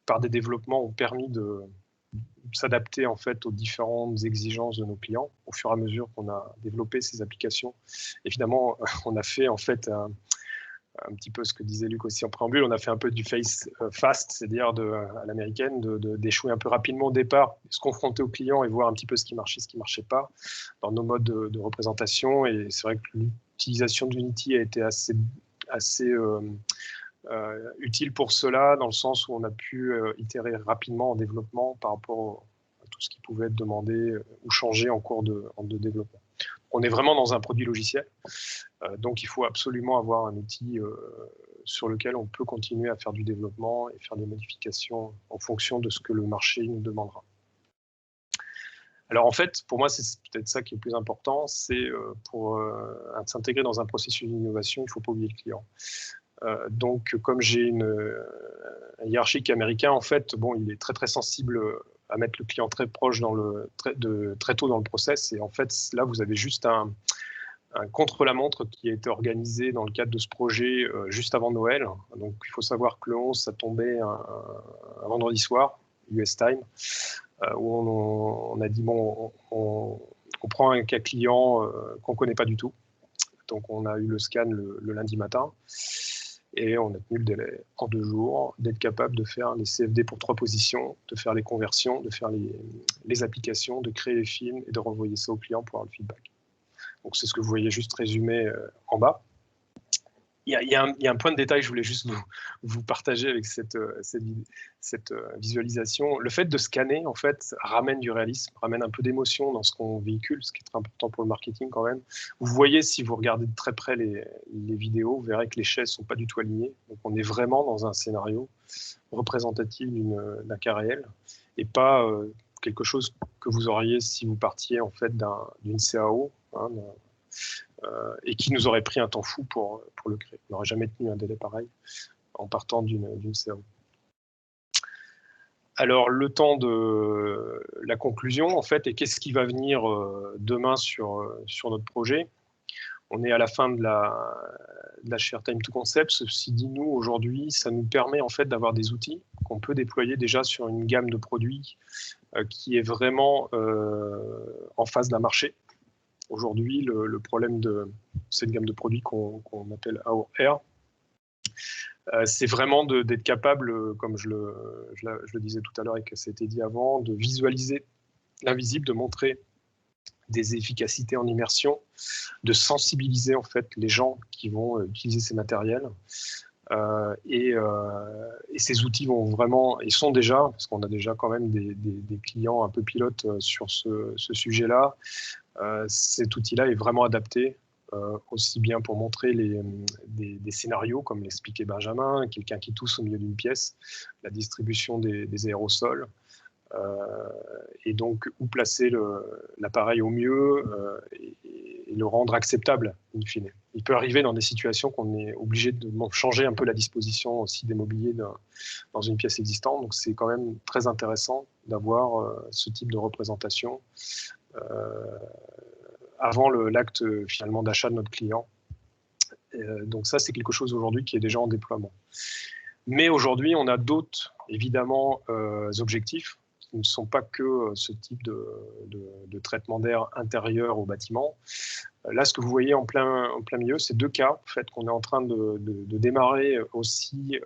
par des développements, ont permis de s'adapter en fait aux différentes exigences de nos clients au fur et à mesure qu'on a développé ces applications. Évidemment, on a fait en fait un petit peu ce que disait Luc aussi en préambule, on a fait un peu du face fast, c'est-à-dire à l'américaine, d'échouer un peu rapidement au départ, se confronter aux clients et voir un petit peu ce qui marchait, ce qui ne marchait pas dans nos modes de représentation. Et c'est vrai que l'utilisation d'Unity a été assez utile pour cela, dans le sens où on a pu itérer rapidement en développement par rapport à tout ce qui pouvait être demandé ou changé en cours de développement. On est vraiment dans un produit logiciel, donc il faut absolument avoir un outil sur lequel on peut continuer à faire du développement et faire des modifications en fonction de ce que le marché nous demandera. Alors en fait, pour moi, c'est peut-être ça qui est le plus important, c'est pour s'intégrer dans un processus d'innovation, il ne faut pas oublier le client. Donc comme j'ai une hiérarchique américain, en fait, il est très très sensible à mettre le client très proche très tôt dans le process. Et en fait, là, vous avez juste un contre-la-montre qui a été organisé dans le cadre de ce projet juste avant Noël. Donc, il faut savoir que le 11, ça tombait un vendredi soir, US time, où on a dit, on prend un cas client qu'on ne connaît pas du tout. Donc, on a eu le scan le lundi matin. Et on a tenu le délai en 2 jours, d'être capable de faire les CFD pour 3 positions, de faire les conversions, de faire les applications, de créer les films et de renvoyer ça au client pour avoir le feedback. Donc c'est ce que vous voyez juste résumé en bas. Il y a un point de détail que je voulais juste vous partager avec cette visualisation. Le fait de scanner, en fait, ramène du réalisme, ramène un peu d'émotion dans ce qu'on véhicule, ce qui est très important pour le marketing quand même. Vous voyez, si vous regardez de très près les vidéos, vous verrez que les chaises ne sont pas du tout alignées. Donc on est vraiment dans un scénario représentatif d'un cas réel et pas quelque chose que vous auriez si vous partiez en fait d'une CAO, hein, et qui nous aurait pris un temps fou pour le créer. On n'aurait jamais tenu un délai pareil en partant d'une CAO. Alors, le temps de la conclusion, en fait, et qu'est-ce qui va venir demain sur notre projet? On est à la fin de la Share Time to Concept. Ceci dit, nous, aujourd'hui, ça nous permet en fait d'avoir des outils qu'on peut déployer déjà sur une gamme de produits qui est vraiment en face d'un marché. Aujourd'hui, le problème de cette gamme de produits qu'on appelle AOR, c'est vraiment d'être capable, comme je le disais tout à l'heure et que ça a été dit avant, de visualiser l'invisible, de montrer des efficacités en immersion, de sensibiliser en fait les gens qui vont utiliser ces matériels. Et ces outils vont vraiment, et sont déjà, parce qu'on a déjà quand même des clients un peu pilotes sur ce sujet-là, cet outil-là est vraiment adapté aussi bien pour montrer des scénarios, comme l'expliquait Benjamin, quelqu'un qui tousse au milieu d'une pièce, la distribution des aérosols, et donc où placer l'appareil au mieux et le rendre acceptable, in fine. Il peut arriver dans des situations qu'on est obligé de changer un peu la disposition aussi des mobiliers dans une pièce existante, donc c'est quand même très intéressant d'avoir ce type de représentation avant l'acte finalement d'achat de notre client. Donc ça, c'est quelque chose aujourd'hui qui est déjà en déploiement. Mais aujourd'hui, on a d'autres, évidemment, objectifs qui ne sont pas que ce type de traitement d'air intérieur au bâtiment. Là, ce que vous voyez en plein milieu, c'est 2 cas en fait, qu'on est en train de démarrer aussi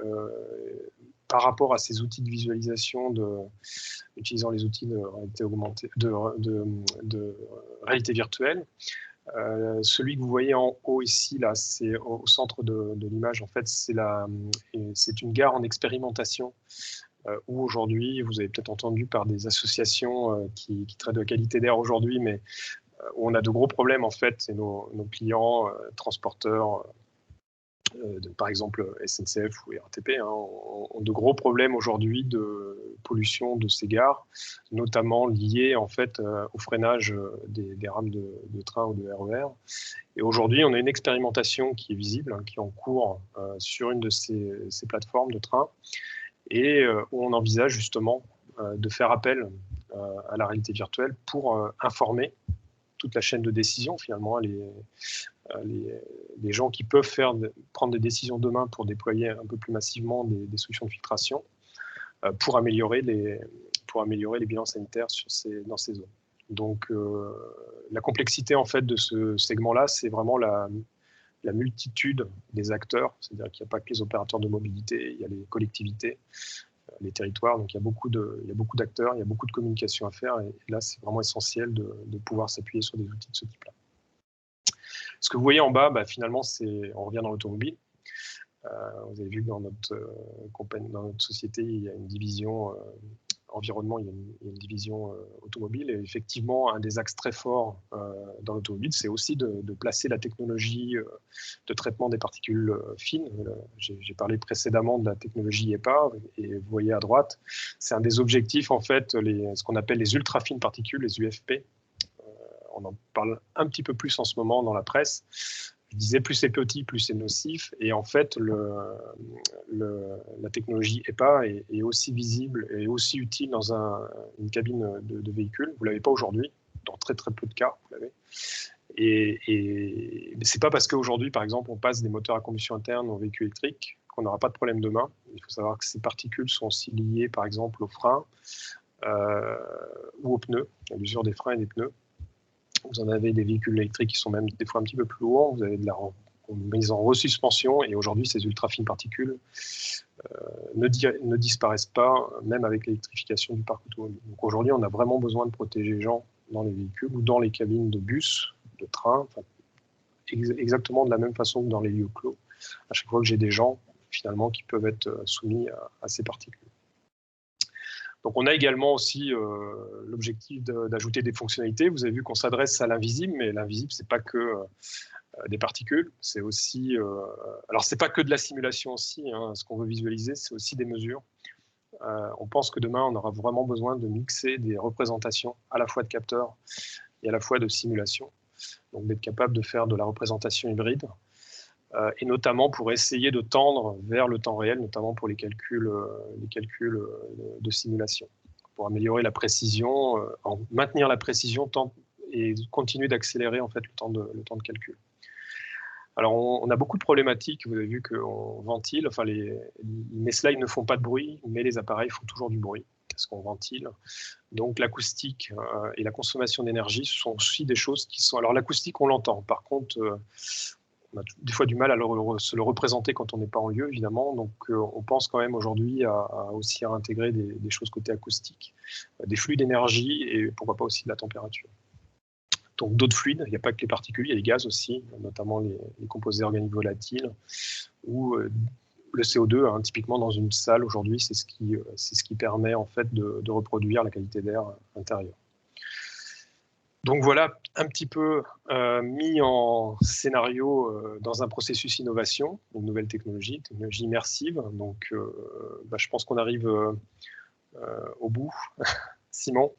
par rapport à ces outils de visualisation, utilisant les outils de réalité augmentée, de réalité virtuelle. Celui que vous voyez en haut ici, là, c'est au centre de l'image. En fait, c'est une gare en expérimentation où aujourd'hui, vous avez peut-être entendu par des associations qui traitent de la qualité d'air aujourd'hui, mais où on a de gros problèmes en fait, c'est nos clients transporteurs. Par exemple SNCF ou RATP, hein, ont de gros problèmes aujourd'hui de pollution de ces gares, notamment liés en fait au freinage des rames de train ou de RER. Et aujourd'hui, on a une expérimentation qui est visible, hein, qui est en cours sur une de ces plateformes de train, et où on envisage justement de faire appel à la réalité virtuelle pour informer toute la chaîne de décision, finalement, les gens qui peuvent prendre des décisions demain pour déployer un peu plus massivement des solutions de filtration pour améliorer les bilans sanitaires dans ces zones. Donc, la complexité en fait de ce segment-là, c'est vraiment la multitude des acteurs, c'est-à-dire qu'il n'y a pas que les opérateurs de mobilité, il y a les collectivités, les territoires, donc il y a beaucoup d'acteurs, il y a beaucoup de communication à faire, et là, c'est vraiment essentiel de pouvoir s'appuyer sur des outils de ce type-là. Ce que vous voyez en bas, finalement, on revient dans l'automobile. Vous avez vu que dans notre société, il y a une division environnement, il y a une division automobile. Et effectivement, un des axes très forts dans l'automobile, c'est aussi de placer la technologie de traitement des particules fines. J'ai parlé précédemment de la technologie EPA, et vous voyez à droite, c'est un des objectifs, en fait, ce qu'on appelle les ultra fines particules, les UFP. On en parle un petit peu plus en ce moment dans la presse. Je disais, plus c'est petit, plus c'est nocif. Et en fait, la technologie EPA est aussi visible et aussi utile dans une cabine de véhicule. Vous ne l'avez pas aujourd'hui, dans très très peu de cas, vous l'avez. Et ce n'est pas parce qu'aujourd'hui, par exemple, on passe des moteurs à combustion interne aux véhicules électriques qu'on n'aura pas de problème demain. Il faut savoir que ces particules sont aussi liées, par exemple, aux freins ou aux pneus, à l'usure des freins et des pneus. Vous en avez des véhicules électriques qui sont même des fois un petit peu plus lourds. Vous avez de la mises en resuspension, et aujourd'hui, ces ultra-fines particules ne disparaissent pas, même avec l'électrification du parc automobile. Donc aujourd'hui, on a vraiment besoin de protéger les gens dans les véhicules ou dans les cabines de bus, de train, exactement de la même façon que dans les lieux clos. À chaque fois que j'ai des gens, finalement, qui peuvent être soumis à ces particules. Donc on a également aussi l'objectif d'ajouter des fonctionnalités. Vous avez vu qu'on s'adresse à l'invisible, mais l'invisible, c'est pas que des particules, c'est aussi... alors c'est pas que de la simulation aussi, hein. Ce qu'on veut visualiser, c'est aussi des mesures. On pense que demain, on aura vraiment besoin de mixer des représentations à la fois de capteurs et à la fois de simulation. Donc d'être capable de faire de la représentation hybride, et notamment pour essayer de tendre vers le temps réel, notamment pour les calculs de simulation, pour améliorer la précision, maintenir la précision et continuer d'accélérer en fait le temps de calcul. Alors on a beaucoup de problématiques, vous avez vu qu'on ventile, enfin mes slides ne font pas de bruit, mais les appareils font toujours du bruit, parce qu'on ventile. Donc l'acoustique et la consommation d'énergie sont aussi des choses qui sont... Alors l'acoustique, on l'entend, par contre... on a des fois du mal à se le représenter quand on n'est pas en lieu, évidemment. Donc, on pense quand même aujourd'hui aussi à intégrer des choses côté acoustique, des flux d'énergie et pourquoi pas aussi de la température. Donc, d'autres fluides, il n'y a pas que les particules, il y a les gaz aussi, notamment les composés organiques volatiles ou le CO2. Hein, typiquement, dans une salle aujourd'hui, c'est ce qui permet en fait de reproduire la qualité d'air intérieure. Donc voilà, un petit peu mis en scénario dans un processus innovation, une nouvelle technologie immersive. Donc je pense qu'on arrive au bout. Simon ?